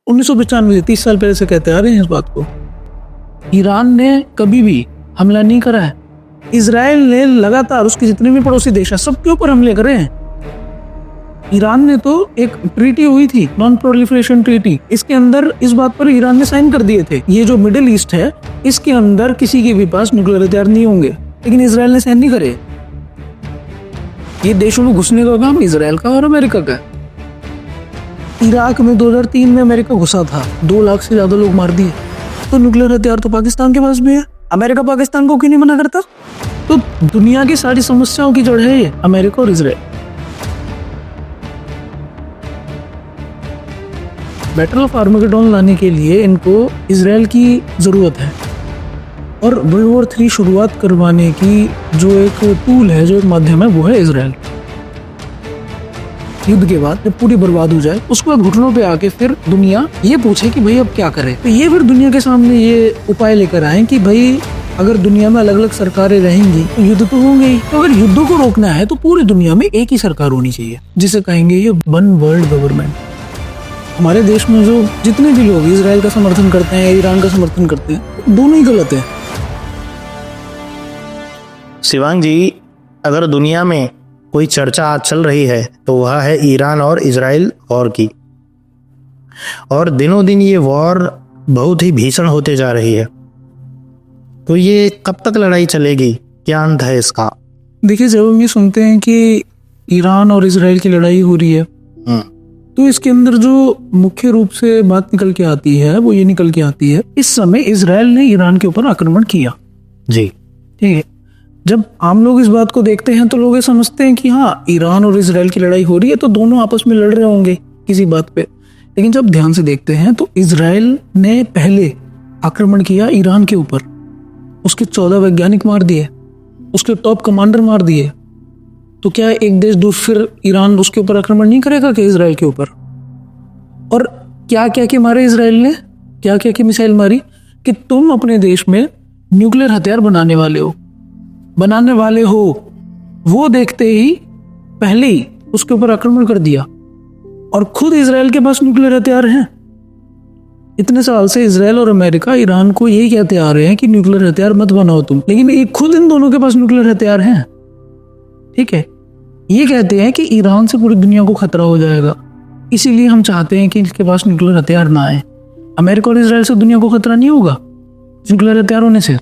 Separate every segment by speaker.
Speaker 1: 1995 से 30 साल पहले से कहते आ रहे हैं इस बात को। ईरान ने कभी भी हमला नहीं करा है। इजराइल ने लगातार उसके जितने भी पड़ोसी देश हैं सबके ऊपर हमले करे हैं। ईरान ने तो एक ट्रीटी हुई थी, नॉन प्रोलिफरेशन ट्रीटी, इसके अंदर इस बात पर ईरान ने साइन कर दिए थे ये जो मिडिल ईस्ट है इसके अंदर किसी के भी पास न्यूक्लियर हथियार नहीं होंगे, लेकिन इजराइल ने साइन नहीं करे। ये देशों में घुसने का काम इजराइल का और अमेरिका का। इराक में 2003 में अमेरिका घुसा था, 2 लाख से ज्यादा लोग मार दिए। तो न्यूक्लियर हथियार तो पाकिस्तान के पास भी है। अमेरिका पाकिस्तान को क्यों नहीं मना करता? तो दुनिया की सारी समस्याओं की जड़ है ये अमेरिका और इजराइल। बैटल ऑफ आर्मगेडोन लाने के लिए इनको इजराइल की जरूरत है और वर्ल्ड वॉर 3 शुरुआत करवाने की जो एक टूल है, जो एक माध्यम है, वो है इजराइल। युद्ध के बाद जब पूरी बर्बाद हो जाए उसके बाद घुटनों पे आके फिर दुनिया ये पूछे कि भाई अब क्या करें। तो ये फिर दुनिया के सामने ये उपाय लेकर आए कि भाई अगर दुनिया में अलग अलग सरकारें रहेंगी तो युद्ध तो होंगे ही। तो अगर युद्धों को रोकना है तो पूरी दुनिया में एक ही सरकार होनी चाहिए, जिसे कहेंगे ये वन वर्ल्ड गवर्नमेंट। हमारे देश में जो जितने भी लोग इजराइल का समर्थन करते हैं, ईरान का समर्थन करते हैं, दोनों ही गलत है।
Speaker 2: शिवांग जी, अगर दुनिया में कोई चर्चा आज चल रही है तो वह है ईरान और इजराइल वॉर की, और दिनों दिन ये वॉर बहुत ही भीषण होते जा रही है। तो ये कब तक लड़ाई चलेगी, क्या अंत है इसका?
Speaker 1: देखिए, जब हम ये सुनते हैं कि ईरान और इजराइल की लड़ाई हो रही है तो इसके अंदर जो मुख्य रूप से बात निकल के आती है वो ये निकल के आती है, इस समय इजराइल ने ईरान के ऊपर आक्रमण किया।
Speaker 2: जी
Speaker 1: ठीक है। जब आम लोग इस बात को देखते हैं तो लोग ये समझते हैं कि हाँ, ईरान और इजराइल की लड़ाई हो रही है तो दोनों आपस में लड़ रहे होंगे किसी बात पे। लेकिन जब ध्यान से देखते हैं तो इजराइल ने पहले आक्रमण किया ईरान के ऊपर, उसके 14 वैज्ञानिक मार दिए, उसके टॉप कमांडर मार दिए। तो क्या एक देश दूसरे फिर ईरान उसके ऊपर आक्रमण नहीं करेगा कि इजराइल के ऊपर? और क्या क्या के मारे इजराइल ने, क्या क्या की मिसाइल मारी कि तुम अपने देश में न्यूक्लियर हथियार बनाने वाले हो, वो देखते ही पहले ही उसके ऊपर आक्रमण कर दिया। और खुद इजराइल के पास न्यूक्लियर हथियार हैं। इतने साल से इजराइल और अमेरिका ईरान को यही कहते आ रहे हैं कि न्यूक्लियर हथियार मत बनाओ तुम, लेकिन एक खुद इन दोनों के पास न्यूक्लियर हथियार हैं। ठीक है, ये कहते हैं कि ईरान से पूरी दुनिया को खतरा हो जाएगा, इसीलिए हम चाहते हैं कि इसके पास न्यूक्लियर हथियार ना आए। अमेरिका और इजराइल से दुनिया को खतरा नहीं होगा न्यूक्लियर हथियार होने से।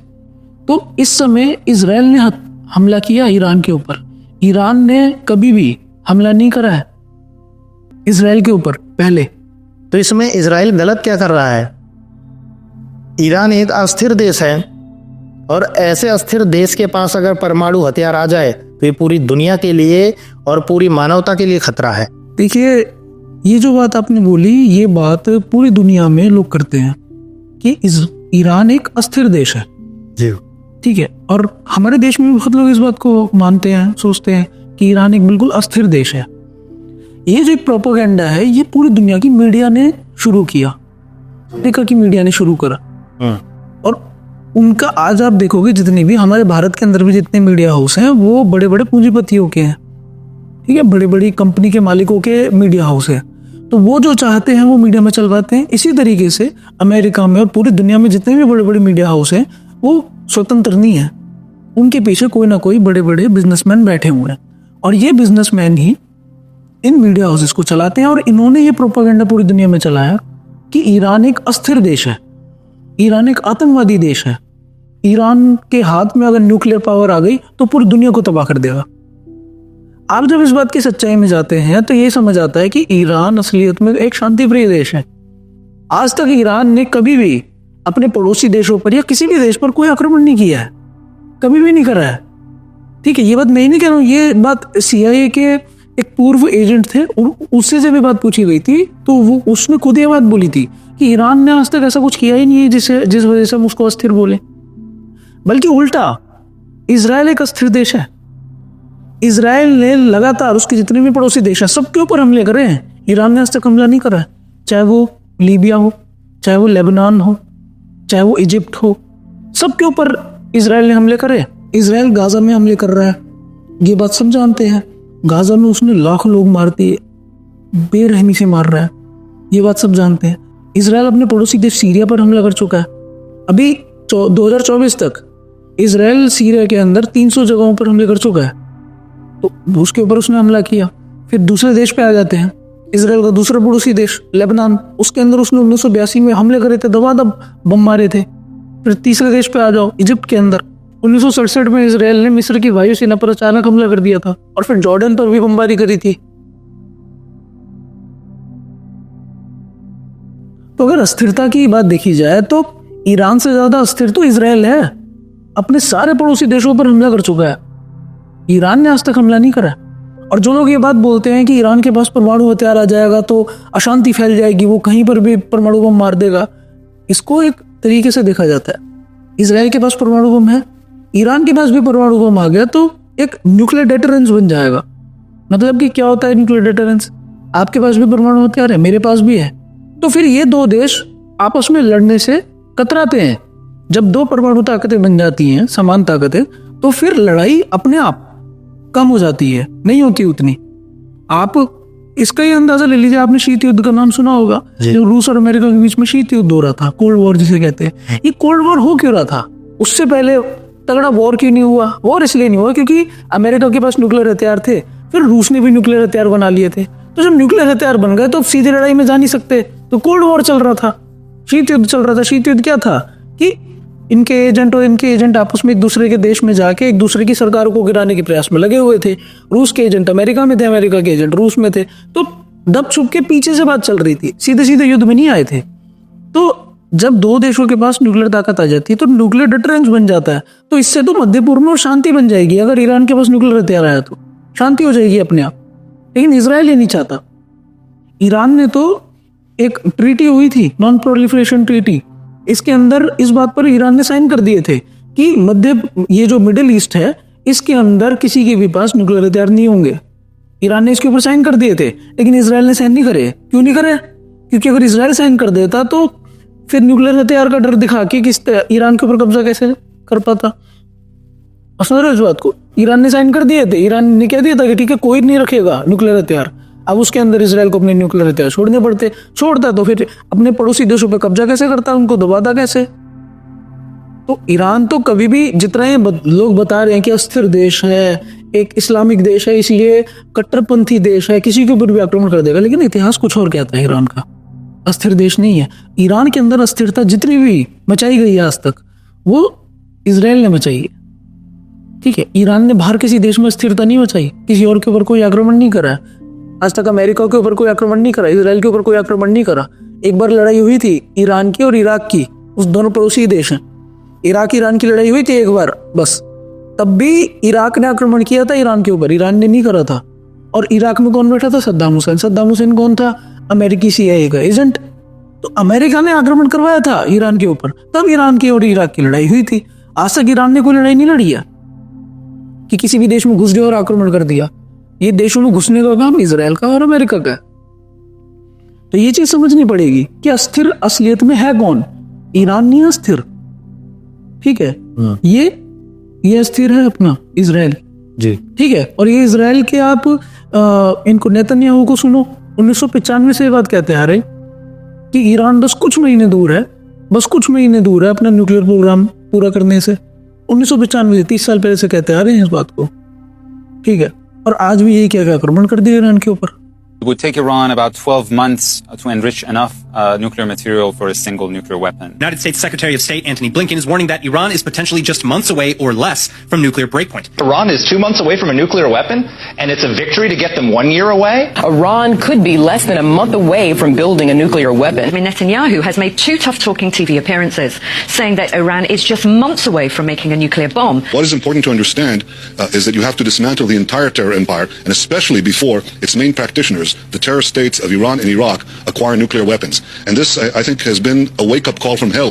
Speaker 1: तो इस समय इजराइल ने हमला किया ईरान के ऊपर। ईरान ने कभी भी हमला नहीं करा है इजराइल के ऊपर पहले।
Speaker 2: तो इसमें इजराइल गलत क्या कर रहा है? ईरान एक अस्थिर देश है, और ऐसे अस्थिर देश के पास अगर परमाणु हथियार आ जाए तो ये पूरी दुनिया के लिए और पूरी मानवता के लिए खतरा है।
Speaker 1: देखिए, ये जो बात आपने बोली, ये बात पूरी दुनिया में लोग करते हैं कि ईरान एक अस्थिर देश है।
Speaker 2: जी
Speaker 1: ठीक है, और हमारे देश में बहुत लोग इस बात को मानते हैं, सोचते हैं कि ईरान एक बिल्कुल अस्थिर देश है। ये जो एक प्रोपेगेंडा है ये पूरी दुनिया की मीडिया ने शुरू किया, अमेरिका की मीडिया ने शुरू करा। और उनका आज आप देखोगे जितने भी हमारे भारत के अंदर भी जितने मीडिया हाउस हैं वो बड़े बड़े पूंजीपतियों के हैं। ठीक है, बड़ी बड़ी कंपनी के मालिकों के मीडिया हाउस है। तो वो जो चाहते हैं वो मीडिया में चलवाते हैं। इसी तरीके से अमेरिका में और पूरी दुनिया में जितने भी बड़े बड़े मीडिया हाउस हैं वो स्वतंत्र नहीं है, उनके पीछे कोई ना कोई बड़े बड़े बिजनेसमैन बैठे हुए हैं, और ये बिजनेसमैन ही इन मीडिया हाउसेस को चलाते हैं। और इन्होंने ये प्रोपेगेंडा पूरी दुनिया में चलाया कि ईरान एक अस्थिर देश है, ईरान एक आतंकवादी देश है, ईरान के हाथ में अगर न्यूक्लियर पावर आ गई तो पूरी दुनिया को तबाह कर देगा। आप जब इस बात की सच्चाई में जाते हैं तो ये समझ आता है कि ईरान असलियत में एक शांतिप्रिय देश है। आज तक ईरान ने कभी भी अपने पड़ोसी देशों पर या किसी भी देश पर कोई आक्रमण नहीं किया है, कभी भी नहीं करा है। ठीक है, ये बात मैं नहीं कह रहा हूँ, ये बात CIA के एक पूर्व एजेंट थे, उससे जब ये बात पूछी गई थी तो वो उसने खुद ये बात बोली थी कि ईरान ने आज तक ऐसा कुछ किया ही नहीं है जिस वजह से हम उसको अस्थिर बोले। बल्कि उल्टा, इजराइल एक अस्थिर देश है। इजराइल ने लगातार उसके जितने भी पड़ोसी देश हैं सबके ऊपर हमले करे हैं। ईरान ने आज तक हमला नहीं करा है, चाहे वो लीबिया हो, चाहे वो लेबनान हो, चाहे वो इजिप्ट हो, सबके ऊपर इजराइल ने हमले करे। इजराइल गाजा में हमले कर रहा है, ये बात सब जानते हैं। गाजा में उसने लाखों लोग मार दिए, बेरहमी से मार रहा है, ये बात सब जानते हैं। इसराइल अपने पड़ोसी देश सीरिया पर हमला कर चुका है। अभी 2024 तक इसराइल सीरिया के अंदर 300 जगहों पर हमले कर चुका है। तो उसके ऊपर उसने हमला किया। फिर दूसरे देश पे आ जाते हैं, इसराइल का दूसरा पड़ोसी देश लेबनान, उसके अंदर उसने 1982 में हमले करे थे, दबादब बम मारे थे। फिर तीसरे देश पे आ जाओ, इजिप्ट के अंदर 1967 में इसराइल ने मिस्र की वायुसेना पर अचानक हमला कर दिया था, और फिर जॉर्डन पर भी बमबारी करी थी। तो अगर अस्थिरता की बात देखी जाए तो ईरान से ज्यादा अस्थिर तो इसराइल है। अपने सारे पड़ोसी देशों पर हमला कर चुका है, ईरान ने आज तक हमला नहीं करा। और जो लोग ये बात बोलते हैं कि ईरान के पास परमाणु हथियार आ जाएगा तो अशांति फैल जाएगी, वो कहीं पर भी परमाणु बम मार देगा, इसको एक तरीके से देखा जाता है। इसराइल के पास परमाणु बम है, ईरान के पास भी परमाणु बम आ गया तो एक न्यूक्लियर डेटरेंस बन जाएगा। मतलब कि क्या होता है न्यूक्लियर डेटरेंस? आपके पास भी परमाणु हथियार है, मेरे पास भी है, तो फिर ये दो देश आपस में लड़ने से कतराते हैं। जब दो परमाणु ताकतें बन जाती हैं, समान ताकतें, तो फिर लड़ाई अपने आप कम हो जाती है, नहीं होती उतनी। आप इसका ही अंदाजा ले लीजिए, आपने शीत युद्ध का नाम सुना होगा, जो रूस और अमेरिका के बीच में शीत युद्ध हो रहा था, कोल्ड वॉर जिसे कहते हैं। ये कोल्ड वॉर हो क्यों रहा था? उससे पहले तगड़ा वॉर क्यों नहीं हुआ? वॉर इसलिए नहीं हुआ क्योंकि अमेरिका के पास न्यूक्लियर हथियार थे, फिर रूस ने भी न्यूक्लियर हथियार बना लिए थे। तो जब न्यूक्लियर हथियार बन गए तो अब सीधी लड़ाई में जा नहीं सकते, तो कोल्ड वॉर चल रहा था, शीत युद्ध चल रहा था। शीत युद्ध क्या था कि इनके एजेंट और इनके एजेंट आपस में एक दूसरे के देश में जाके एक दूसरे की सरकारों को गिराने के प्रयास में लगे हुए थे। रूस के एजेंट अमेरिका में थे, अमेरिका के एजेंट रूस में थे, तो दब छुप के पीछे से बात चल रही थी, सीधे सीधे युद्ध में नहीं आए थे। तो जब दो देशों के पास न्यूक्लियर ताकत आ जाती है तो न्यूक्लियर डिटरेंस बन जाता है। तो इससे तो मध्य पूर्व में शांति बन जाएगी। अगर ईरान के पास न्यूक्लियर हथियार आया तो शांति हो जाएगी अपने आप, लेकिन इसराइल ये नहीं चाहता। ईरान ने तो एक ट्रीटी हुई थी, नॉन प्रोलिफरेशन ट्रीटी, इसके अंदर इस बात पर ईरान ने साइन कर दिए थे कि ये जो मिडिल ईस्ट है इसके अंदर किसी के भी पास न्यूक्लियर हथियार नहीं होंगे। ईरान ने इसके ऊपर साइन कर दिए थे, लेकिन इसराइल ने साइन नहीं करे। क्यों नहीं करे? क्योंकि अगर इसराइल साइन कर देता तो फिर न्यूक्लियर हथियार का डर दिखा के ईरान के ऊपर कब्जा कैसे कर पाता? समझ रहे हो इस बात को? ईरान ने साइन कर दिए थे, ईरान ने कह दिया था कि ठीक है कोई नहीं रखेगा न्यूक्लियर हथियार। अब उसके अंदर इसराइल को अपने न्यूक्लियर हथियार छोड़ने पड़ते, छोड़ता तो फिर अपने पड़ोसी देशों पर कब्जा कैसे करता, उनको दबाता कैसे? तो ईरान तो कभी भी, जितने लोग बता रहे हैं कि अस्थिर देश है, एक इस्लामिक देश है, इसलिए कट्टरपंथी देश है, किसी के ऊपर भी आक्रमण कर देगा, लेकिन इतिहास कुछ और कहता है ईरान का। अस्थिर देश नहीं है। ईरान के अंदर अस्थिरता जितनी भी मचाई गई है आज तक, वो इसराइल ने मचाई है। ठीक है, ईरान ने बाहर किसी देश में स्थिरता नहीं मचाई, किसी और के ऊपर कोई आक्रमण नहीं करा है आज तक। अमेरिका के ऊपर कोई आक्रमण नहीं करा, इसराइल के ऊपर कोई आक्रमण नहीं करा। एक बार लड़ाई हुई थी ईरान की और इराक की, उस दोनों पड़ोसी देश हैं, इराक ईरान की लड़ाई हुई थी एक बार बस, तब भी इराक ने आक्रमण किया था ईरान के ऊपर, ईरान ने नहीं करा था। और इराक में कौन बैठा था? सद्दाम हुसैन। सद्दाम हुसैन कौन था? अमेरिकी CIA का एजेंट। तो अमेरिका ने आक्रमण करवाया था ईरान के ऊपर, तब ईरान की और इराक की लड़ाई हुई थी। आज तक ईरान ने कोई लड़ाई नहीं लड़ी है कि किसी भी देश में घुस गया और आक्रमण कर दिया। ये देशों में घुसने का काम इसराइल का और अमेरिका का है। तो ये चीज समझनी पड़ेगी कि अस्थिर असलियत में है कौन? ईरान नहीं अस्थिर, ठीक है, ये अस्थिर है अपना इसराइल
Speaker 2: जी,
Speaker 1: ठीक है। और ये इसराइल के आप इनको नेतन्याहू को सुनो, 1995 से ये बात कहते आ रहे कि ईरान बस कुछ महीने दूर है अपना न्यूक्लियर प्रोग्राम पूरा करने से। 1995 से 30 साल पहले से कहते आ रहे हैं इस बात को, ठीक है। और आज भी यही क्या आक्रमण कर दिया ईरान के ऊपर।
Speaker 3: It would take Iran about 12 months to enrich enough nuclear material for a single nuclear weapon.
Speaker 4: United States Secretary of State Antony Blinken is warning that Iran is potentially just months away or less from nuclear breakpoint.
Speaker 5: Iran is 2 months away from a nuclear weapon, and it's a victory to get them 1 year away?
Speaker 6: Iran could be less than a month away from building a nuclear weapon.
Speaker 7: Netanyahu has made 2 tough-talking TV appearances, saying that Iran is just months away from making a nuclear bomb.
Speaker 8: What is important to understand is that you have to dismantle the entire terror empire, and especially before its main practitioners, the terrorist states of Iran and Iraq, acquire nuclear weapons. And this, I think, has been a wake-up call from hell.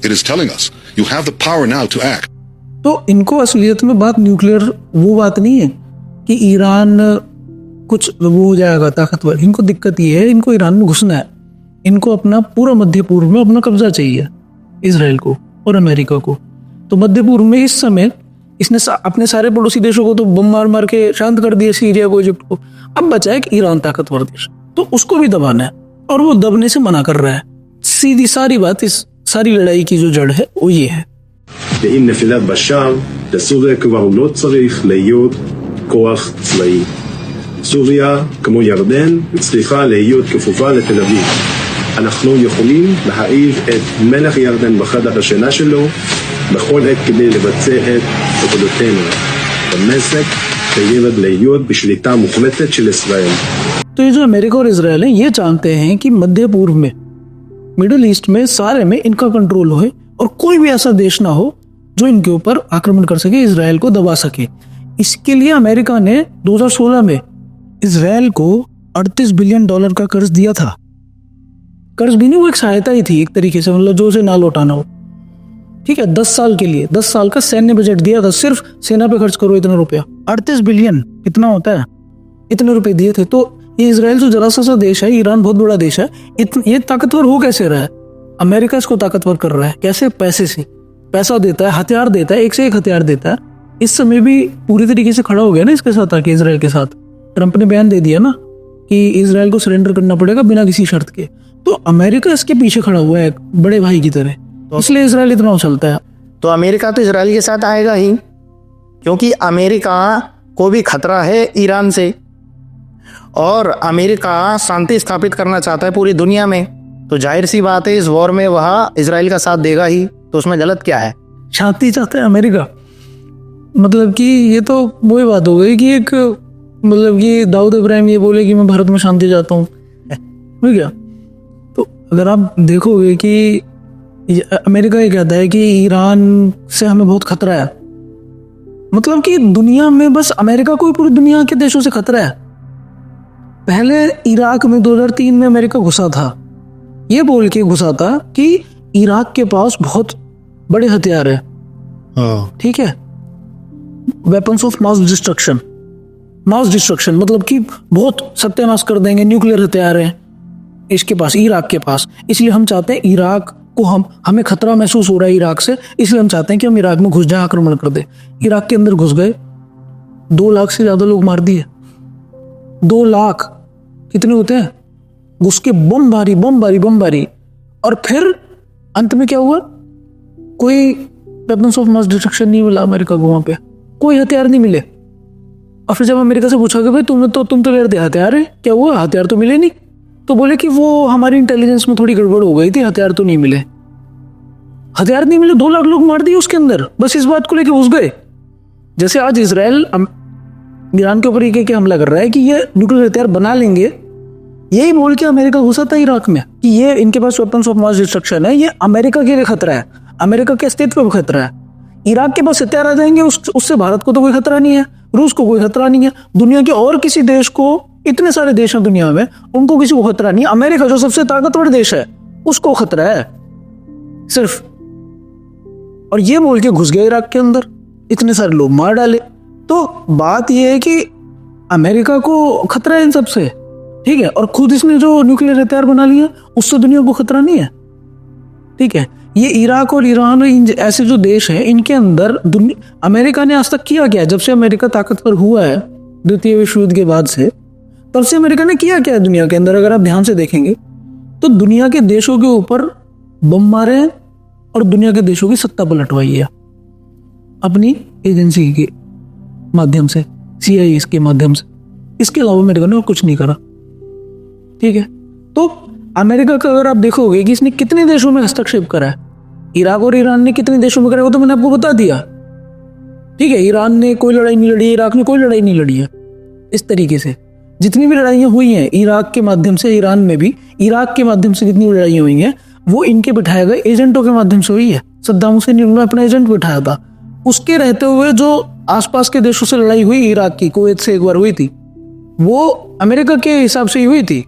Speaker 8: It is telling us, you have the power now to act.
Speaker 1: तो इनको असलियत में बात nuclear वो बात नहीं है कि ईरान कुछ वो हो जाएगा ताकतवर। इनको दिक्कत ये है, इनको ईरान में घुसना है, इनको अपना पूरा मध्य पूर्व में अपना कब्जा चाहिए, इसराइल को और अमेरिका को। तो मध्य पूर्व में इस समय इसने अपने सारे पड़ोसी देशों को तो बम मार मार के शांत कर दिया, सीरिया को, इजिप्ट को। अब बचा है कि ईरान ताकतवर देश, तो उसको भी दबाना है और वो दबने से मना कर रहा है। सीधी सारी बात, इस सारी लड़ाई की जो जड़ है वो ये है।
Speaker 9: ועם נפילת בשאר, לסוריה כבר לא צריך להיות כוח צבאי. סוריה, כמו ירדן, צריכה להיות כפופה לתל אביב. אנחנו יכולים להעיב את מלך ירדן בחדר השינה שלו בכל עת כדי לבצע את עבודתנו. דמשק חייבת להיות בשליטה מוחלטת של ישראל.
Speaker 1: तो ये जो अमेरिका और इजराइल है ये चाहते हैं कि मध्य पूर्व में, मिडिल ईस्ट में, सारे में इनका कंट्रोल हो और कोई भी ऐसा देश ना हो जो इनके ऊपर आक्रमण कर सके, इजराइल को दबा सके। इसके लिए अमेरिका ने 2016 में इजराइल को $38 बिलियन का कर्ज दिया था। कर्ज भी नहीं, वो एक सहायता ही थी एक तरीके से, मतलब जो उसे ना लौटाना हो। ठीक है, 10 साल के लिए 10 साल का सैन्य बजट दिया था, सिर्फ सेना पे खर्च करो इतना रुपया। 38 बिलियन कितना होता है, इतने रुपए दिए थे। तो ये इजराइल जो जरा सा देश है, ईरान बहुत बड़ा देश है, ये ताकतवर हो कैसे रहा है? अमेरिका इसको ताकतवर कर रहा है। कैसे? पैसे से। पैसा देता है, हथियार देता है, एक से एक हथियार देता है। इस समय भी पूरी तरीके से खड़ा हो गया ना इसके साथ आके, इसराइल के साथ। ट्रंप ने बयान दे दिया ना कि इसराइल को सरेंडर करना पड़ेगा बिना किसी शर्त के। तो अमेरिका इसके पीछे खड़ा हुआ है एक बड़े भाई की तरह, तो इसलिए इसराइल इतना उछलता है।
Speaker 2: तो अमेरिका तो इसराइल के साथ आएगा ही, क्योंकि अमेरिका को भी खतरा है ईरान से, और अमेरिका शांति स्थापित करना चाहता है पूरी दुनिया में। तो जाहिर सी बात है इस वॉर में वह इसराइल का साथ देगा ही, तो उसमें गलत क्या है?
Speaker 1: शांति चाहता है अमेरिका, मतलब कि ये तो वही बात हो गई कि एक, मतलब कि दाऊद इब्राहिम ये बोले कि मैं भारत में शांति चाहता हूँ, हो गया। तो अगर आप देखोगे कि अमेरिका ये कहता है कि ईरान से हमें बहुत खतरा है, मतलब कि दुनिया में बस अमेरिका को ही पूरी दुनिया के देशों से खतरा है। पहले इराक में 2003 में अमेरिका घुसा था, ये बोल के घुसा था कि इराक के पास बहुत बड़े हथियार है, ठीक है, वेपन्स ऑफ मास डिस्ट्रक्शन मतलब कि बहुत सत्यानाश कर देंगे, न्यूक्लियर हथियार है इसके पास, इराक के पास। इसलिए हम चाहते हैं इराक को, हमें खतरा महसूस हो रहा है इराक से, इसलिए हम चाहते हैं कि हम इराक में घुस जाए, आक्रमण कर दे। इराक के अंदर घुस गए, 2 लाख से ज्यादा लोग मार दिए। 2 लाख कितने होते हैं? घुस के बमबारी। और फिर अंत में क्या हुआ? कोई वेपन्स ऑफ मास डिस्ट्रक्शन नहीं मिला अमेरिका को, वहां पे कोई हथियार नहीं मिले। और फिर जब अमेरिका से पूछा कि भाई तुम तो कह रहे हथियार है, क्या हुआ? हथियार तो मिले नहीं। तो बोले कि वो हमारी इंटेलिजेंस में थोड़ी गड़बड़ हो गई थी, हथियार तो नहीं मिले। हथियार नहीं मिले, 2 लाख लोग मार दिए उसके अंदर, बस इस बात को लेके घुस गए। जैसे आज इसराइल ईरान के ऊपर ये क्या हमला कर रहा है कि ये न्यूक्लियर हथियार बना लेंगे, यही बोल के अमेरिका घुसा था इराक में कि ये इनके पास वेपन्स ऑफ मास डिस्ट्रक्शन है, ये अमेरिका के लिए खतरा है, अमेरिका के अस्तित्व पर खतरा है। इराक के पास हथियार आ जाएंगे, उससे भारत को तो कोई खतरा नहीं है, रूस को कोई खतरा नहीं है, दुनिया के और किसी देश को, इतने सारे देश हैं दुनिया में, उनको किसी को खतरा नहीं। अमेरिका जो सबसे ताकतवर देश है उसको खतरा है सिर्फ। और ये बोल के घुस गए इराक के अंदर, इतने सारे लोग मार डाले। तो बात यह है कि अमेरिका को खतरा है इन सबसे, ठीक है, और खुद इसने जो न्यूक्लियर हथियार बना लिया उससे दुनिया को खतरा नहीं है, ठीक है। ये इराक और ईरान ऐसे जो देश हैं, इनके अंदर अमेरिका ने आज तक किया क्या? जब से अमेरिका ताकतवर हुआ है द्वितीय विश्व युद्ध के बाद से, तब से अमेरिका ने किया क्या है दुनिया के अंदर? अगर आप ध्यान से देखेंगे तो दुनिया के देशों के ऊपर बम मारे हैं और दुनिया के देशों की सत्ता पलटवाई है अपनी एजेंसी के माध्यम से, CIA के माध्यम से। इसके अलावा अमेरिका ने और कुछ नहीं करा, ठीक है। तो अमेरिका का अगर आप देखोगे कि इसने कितने देशों में हस्तक्षेप करा है, इराक और ईरान ने कितने देशों में करा, वो तो मैंने आपको बता दिया, ठीक है। ईरान ने कोई लड़ाई नहीं लड़ी है, इराक ने कोई लड़ाई नहीं लड़ी है। इस तरीके से जितनी भी लड़ाइयाँ हुई हैं इराक के माध्यम से, ईरान में भी इराक के माध्यम से जितनी भी लड़ाइयाँ हुई हैं वो इनके बिठाए गए एजेंटों के माध्यम से हुई है। सद्दाम हुसैन ने अपना एजेंट बिठाया था, उसके रहते हुए जो आसपास के देशों से लड़ाई हुई इराक की, कुवैत से एक बार हुई थी, वो अमेरिका के हिसाब से ही हुई थी।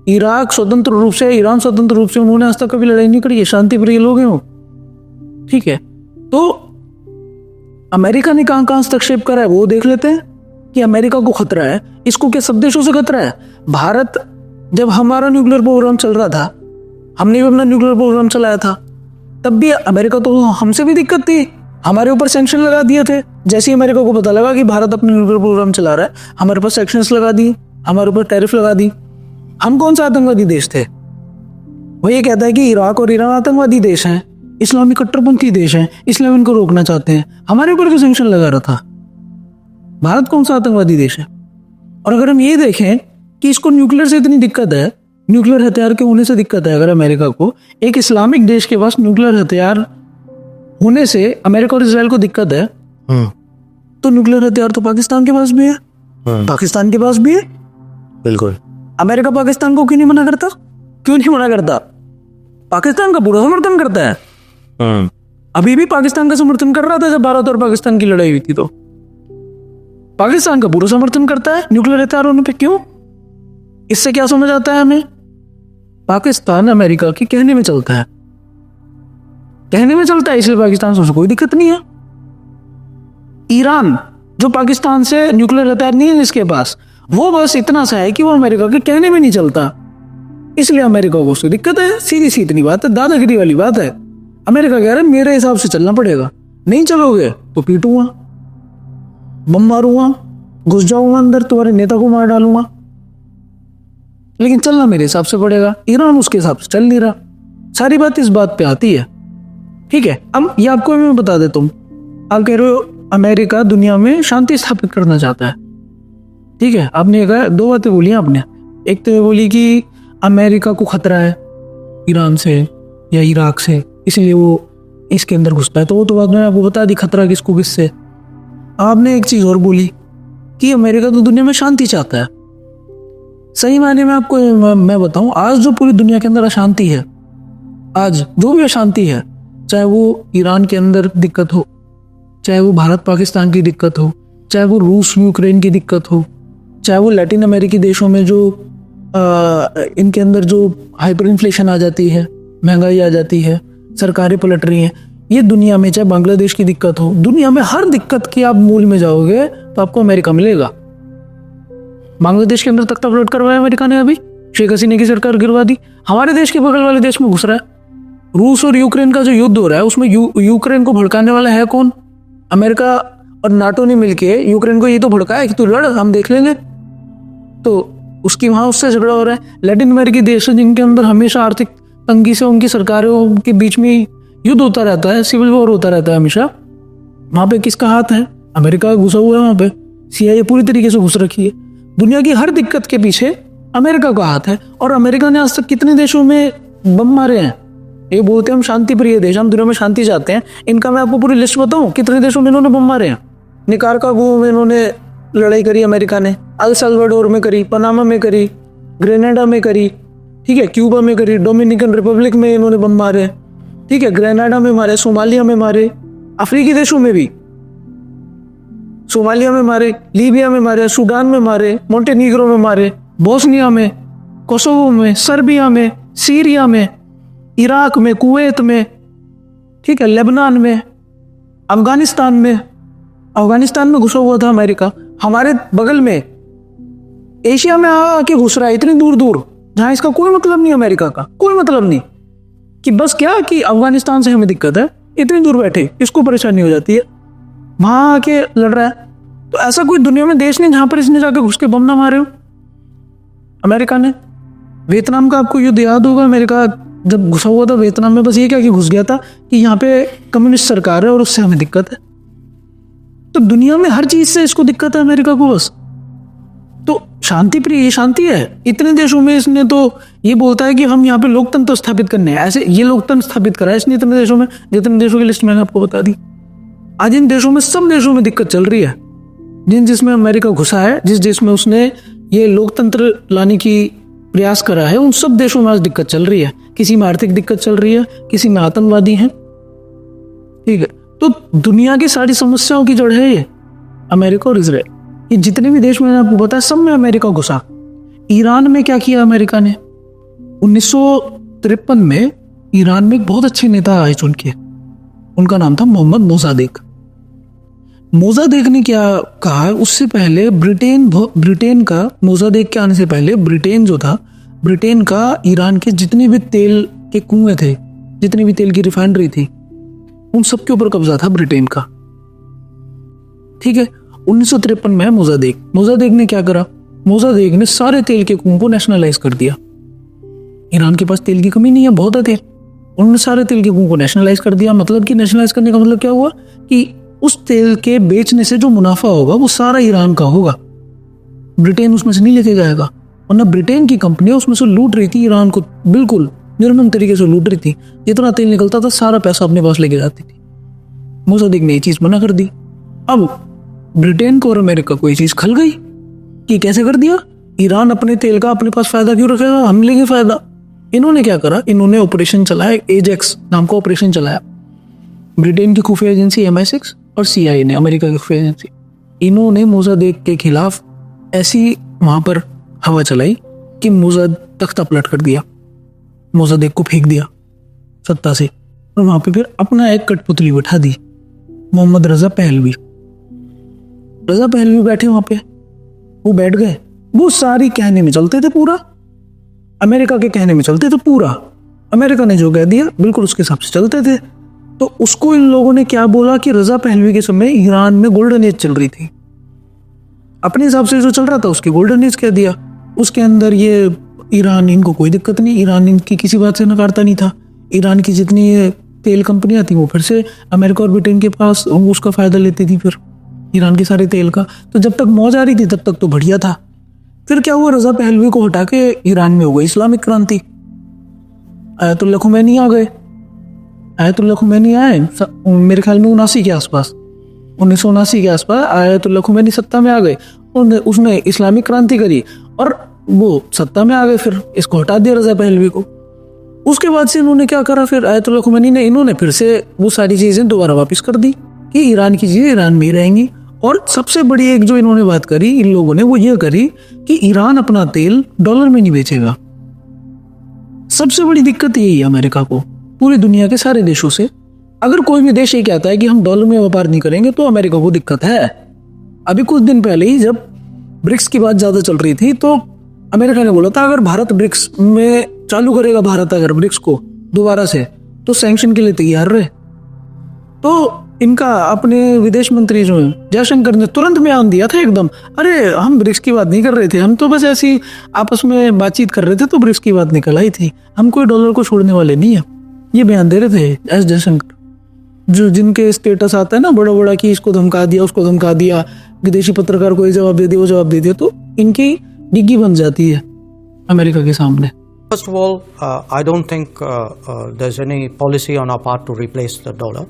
Speaker 1: इराक स्वतंत्र रूप से, ईरान स्वतंत्र रूप से, उन्होंने आज तक कभी लड़ाई नहीं करी है, शांति प्रिय लोग हैं वो, ठीक है। तो अमेरिका ने कहां हस्तक्षेप करा है वो देख लेते हैं कि अमेरिका को खतरा है, इसको क्या सब देशों से खतरा है? भारत, जब हमारा न्यूक्लियर प्रोग्राम चल रहा था, हमने भी अपना न्यूक्लियर प्रोग्राम चलाया था, तब भी अमेरिका तो हमसे भी दिक्कत थी, हमारे ऊपर सैंक्शन लगा दिए थे। जैसे ही अमेरिका को पता लगा कि भारत अपना न्यूक्लियर प्रोग्राम चला रहा है, हमारे पास सैंक्शंस लगा दिए, हमारे ऊपर टैरिफ लगा दी। हम कौन सा आतंकवादी देश थे? वो ये कहता है कि इराक और ईरान आतंकवादी देश हैं, इस्लामी कट्टरपंथी देश हैं, इसलिए हम इनको रोकना चाहते हैं। हमारे ऊपर क्यों सैंक्शन लगा रहा था? भारत कौन सा आतंकवादी देश है? और अगर हम ये देखें कि इसको न्यूक्लियर से इतनी दिक्कत है, न्यूक्लियर हथियार के होने से दिक्कत है, अगर अमेरिका को एक इस्लामिक देश के पास न्यूक्लियर हथियार होने से अमेरिका और इसराइल को दिक्कत है, तो न्यूक्लियर हथियार तो पाकिस्तान के पास भी है, पाकिस्तान के पास भी है।
Speaker 2: बिल्कुल।
Speaker 1: अमेरिका पाकिस्तान को क्यों नहीं मना करता? क्यों नहीं मना करता? पाकिस्तान का पूरा समर्थन करता है। अभी भी पाकिस्तान का समर्थन कर रहा था जब भारत और पाकिस्तान की लड़ाई हुई थी, तो पाकिस्तान का पूरा समर्थन करता है न्यूक्लियर हथियार होने पे। क्यों? इससे क्या समझ आता है हमें? पाकिस्तान अमेरिका के कहने में चलता है, कहने में चलता है, इसलिए पाकिस्तान से कोई दिक्कत नहीं है। ईरान जो पाकिस्तान से न्यूक्लियर हथियार नहीं है इसके पास, वो बस इतना सा है कि वो अमेरिका के कहने में नहीं चलता, इसलिए अमेरिका को उससे दिक्कत है। सीधी सी इतनी बात है, दादागिरी वाली बात है। अमेरिका कह रहा है मेरे हिसाब से चलना पड़ेगा, नहीं चलोगे तो पीटूंगा, बम मारूंगा, घुस जाऊंगा अंदर, तुम्हारे नेता को मार डालूंगा, लेकिन चलना मेरे हिसाब से पड़ेगा। ईरान उसके हिसाब से चल नहीं रहा। सारी बात इस बात पे आती है, ठीक है। अब ये आपको मैं बता देता हूँ, आप कह रहे हो अमेरिका दुनिया में शांति स्थापित करना चाहता है, ठीक है। आपने कहा, दो बातें बोली आपने। एक तो ये बोली कि अमेरिका को खतरा है ईरान से या इराक से, इसलिए वो इसके अंदर घुसता है, तो वो तो बात मैंने आपको बता दी, खतरा किसको किससे। आपने एक चीज और बोली कि अमेरिका तो दुनिया में शांति चाहता है। सही मायने में आपको मैं बताऊं, आज जो पूरी दुनिया के अंदर अशांति है, आज जो भी अशांति है, चाहे वो ईरान के अंदर दिक्कत हो, चाहे वो भारत पाकिस्तान की दिक्कत हो, चाहे वो रूस यूक्रेन की दिक्कत हो, चाहे वो लैटिन अमेरिकी देशों में जो इनके अंदर जो हाइपर इन्फ्लेशन आ जाती है, महंगाई आ जाती है, सरकारें पलट रही हैं, ये दुनिया में, चाहे बांग्लादेश की दिक्कत हो, दुनिया में हर दिक्कत की आप मूल में जाओगे तो आपको अमेरिका मिलेगा। बांग्लादेश के अंदर तख्ता पलट करवाया अमेरिका ने, अभी शेख हसीना की सरकार गिरवा दी। हमारे देश के बगल वाले देश में घुस रहा है। रूस और यूक्रेन का जो युद्ध हो रहा है, उसमें यूक्रेन को भड़काने वाला है कौन? अमेरिका और नाटो ने मिलके यूक्रेन को ये तो भड़काया कि तू लड़, हम देख लेंगे, तो उसकी वहां उससे झगड़ा हो रहा है। लैटिन अमेरिकी देश है जिनके अंदर हमेशा आर्थिक तंगी से उनकी सरकारों के बीच में युद्ध होता रहता है, सिविल वॉर होता रहता है हमेशा। वहां पे किसका हाथ है? अमेरिका घुसा हुआ है वहां पे, CIA पूरी तरीके से घुस रखी है। दुनिया की हर दिक्कत के पीछे अमेरिका का हाथ है। और अमेरिका ने आज तक कितने देशों में बम मारे हैं? ये बोलते हैं हम शांति प्रिय देश, हम दुनिया में शांति चाहते हैं। इनका मैं आपको पूरी लिस्ट बताऊं कितने देशों में इन्होंने बम मारे हैं। निकारागुआ में इन्होंने लड़ाई करी अमेरिका ने, अल साल्वाडोर में करी, पनामा में करी, ग्रेनेडा में करी, ठीक है, क्यूबा में करी, डोमिनिकन रिपब्लिक में इन्होंने बम मारे, ठीक है, ग्रेनाडा में मारे, सोमालिया में मारे, अफ्रीकी देशों में भी, सोमालिया में मारे, लीबिया में मारे, सूडान में मारे, मोंटेनीग्रो में मारे, बोस्निया में, कोसोवो में, सर्बिया में, सीरिया में, इराक में, कुवैत में, ठीक है, लेबनान में, अफगानिस्तान में घुसा हुआ था अमेरिका। हमारे बगल में एशिया में आके घुस रहा है, इतनी दूर दूर, जहां इसका कोई मतलब नहीं, अमेरिका का कोई मतलब नहीं, कि बस क्या कि अफगानिस्तान से हमें दिक्कत है, इतनी दूर बैठे इसको परेशानी हो जाती है, वहां आके लड़ रहा है। तो ऐसा कोई दुनिया में देश नहीं जहां पर इसने जाके घुस के बम ना मारे हो अमेरिका ने। वियतनाम का आपको युद्ध याद होगा, अमेरिका जब घुसा हुआ था वियतनाम में, बस ये क्या कि घुस गया था कि यहाँ पे कम्युनिस्ट सरकार है और उससे हमें दिक्कत है। तो दुनिया में हर चीज से इसको दिक्कत है अमेरिका को बस। तो शांति प्रिय, ये शांति है। इतने देशों में इसने तो ये बोलता है कि हम यहाँ पे लोकतंत्र स्थापित करने हैं, ऐसे ये लोकतंत्र स्थापित करा है इसने इतने देशों में, जितने देशों की लिस्ट मैंने आपको बता दी। आज इन देशों में, सब देशों में दिक्कत चल रही है, जिसमें अमेरिका घुसा है, जिस देश में उसने ये लोकतंत्र लाने की प्रयास करा है, उन सब देशों में आज दिक्कत चल रही है। किसी में आर्थिक दिक्कत चल रही है, किसी में आतंकवादी हैं, ठीक है। तो दुनिया की सारी समस्याओं की जड़ है ये अमेरिका और इजराइल। ये जितने भी देश मैंने आपको बताया, सब में अमेरिका घुसा। ईरान में क्या किया अमेरिका ने? 1953 में ईरान में एक बहुत अच्छे नेता आए चुन के, उनका नाम था मोहम्मद मोसादेक। मोसादेक ने क्या कहा, उससे पहले ब्रिटेन का, मोसादेक के आने से पहले ब्रिटेन जो था, ब्रिटेन का ईरान के जितने भी तेल के कुएं थे, जितनी भी तेल की रिफाइनरी थी, उन सब के ऊपर कब्जा था ब्रिटेन का, ठीक है। 1953 में मोसादेक ने क्या करा? मोसादेक ने सारे तेल के कुओं को नेशनलाइज कर दिया। ईरान के पास तेल की कमी नहीं है, बहुत है तेल। उन्होंने सारे तेल के कुओं को नेशनलाइज कर दिया। मतलब कि नेशनलाइज करने का मतलब क्या हुआ कि उस तेल के बेचने से जो मुनाफा होगा वो सारा ईरान का होगा, ब्रिटेन उसमें से नहीं लेके जाएगा। वरना ब्रिटेन की कंपनी उसमें से लूट रही थी ईरान को, बिल्कुल निर्मम तरीके से लूट रही थी। जितना तेल निकलता था सारा पैसा अपने पास लेके जाती थी। मोसादेक ने ये चीज मना कर दी। अब ब्रिटेन को और अमेरिका को ये चीज खल गई कि कैसे कर दिया, ईरान अपने तेल का अपने पास फायदा क्यों रखेगा, हम लेंगे फायदा। इन्होंने क्या करा, इन्होंने ऑपरेशन चलाया, एजेक्स नाम का ऑपरेशन चलाया। ब्रिटेन की खुफिया एजेंसी MI6 और CIA ने, अमेरिका की खुफिया एजेंसी, इन्होंने मोसादेक के खिलाफ ऐसी वहां पर हवा चलाई कि मोसाद तख्ता पलट कर दिया, मोसादेक को फेंक दिया सत्ता से। और वहां पे फिर अपना एक कठपुतली बैठा दी, Mohammad Reza Pahlavi. Reza Pahlavi बैठे वहां पे, वो बैठ गए, वो सारी कहने में चलते थे, पूरा अमेरिका के कहने में चलते थे, पूरा अमेरिका ने जो कह दिया बिल्कुल उसके हिसाब से चलते थे। तो उसको इन लोगों ने क्या बोला कि रजा पहलवी के समय ईरान में गोल्डन एज चल रही थी, अपने हिसाब से जो चल रहा था उसकी गोल्डन एज कह दिया। उसके अंदर ये ईरान, इनको कोई दिक्कत नहीं, ईरान इनकी किसी बात से नकारता नहीं था। ईरान की जितनी तेल कंपनियां थी वो फिर से अमेरिका और ब्रिटेन के पास उसका फायदा लेती थी, फिर ईरान के सारे तेल का। तो जब तक मौज आ रही थी तब तक तो बढ़िया था। फिर क्या हुआ, रजा पहलवी को हटा के ईरान में हो गई इस्लामिक क्रांति। आयतुल्लाह खुमैनी आ गए, आयतुल्लाह खुमैनी आए मेरे ख्याल में 79 के आसपास, 1979 के आसपास आयतुल्लाह खुमैनी सत्ता में आ गए। उसने इस्लामिक क्रांति करी और वो सत्ता में आ गए। फिर इसको हटा दिया रजा पहलवी को। उसके बाद से इन्होंने क्या करा, फिर आयतुल्लाह खुमैनी ने, इन्होंने फिर से वो सारी चीजें दोबारा वापस कर दी कि ईरान की चीजें ईरान में ही रहेंगी। और सबसे बड़ी एक जो इन्होंने बात करी इन लोगों ने, वो ये करी कि ईरान अपना तेल डॉलर में नहीं बेचेगा। सबसे बड़ी दिक्कत यही है अमेरिका को, पूरी दुनिया के सारे देशों से। अगर कोई भी देश ये कहता है कि हम डॉलर में व्यापार नहीं करेंगे तो अमेरिका को दिक्कत है। अभी कुछ दिन पहले ही जब ब्रिक्स की बात ज्यादा चल रही थी तो अमेरिका ने बोला था अगर भारत ब्रिक्स में चालू करेगा, भारत अगर ब्रिक्स को दोबारा से, तो सैंक्शन के लिए तैयार रहे। तो इनका अपने विदेश मंत्री जो है जयशंकर ने तुरंत बयान दिया था एकदम, अरे हम ब्रिक्स की बात नहीं कर रहे थे, हम तो बस ऐसी आपस में बातचीत कर रहे थे तो ब्रिक्स की बात निकल आई थी, हम कोई डॉलर को छोड़ने वाले नहीं है। ये बयान दे रहे थे एस जयशंकर, जो जिनके स्टेटस आता है ना बड़ा बड़ा कि इसको धमका दिया, उसको धमका दिया, विदेशी पत्रकार को ये जवाब दे दिया, वो जवाब दे दिया, तो इनकी डिग्गी बन जाती है अमेरिका के सामने।
Speaker 10: First of all, I don't think there's any policy on our part to replace the dollar.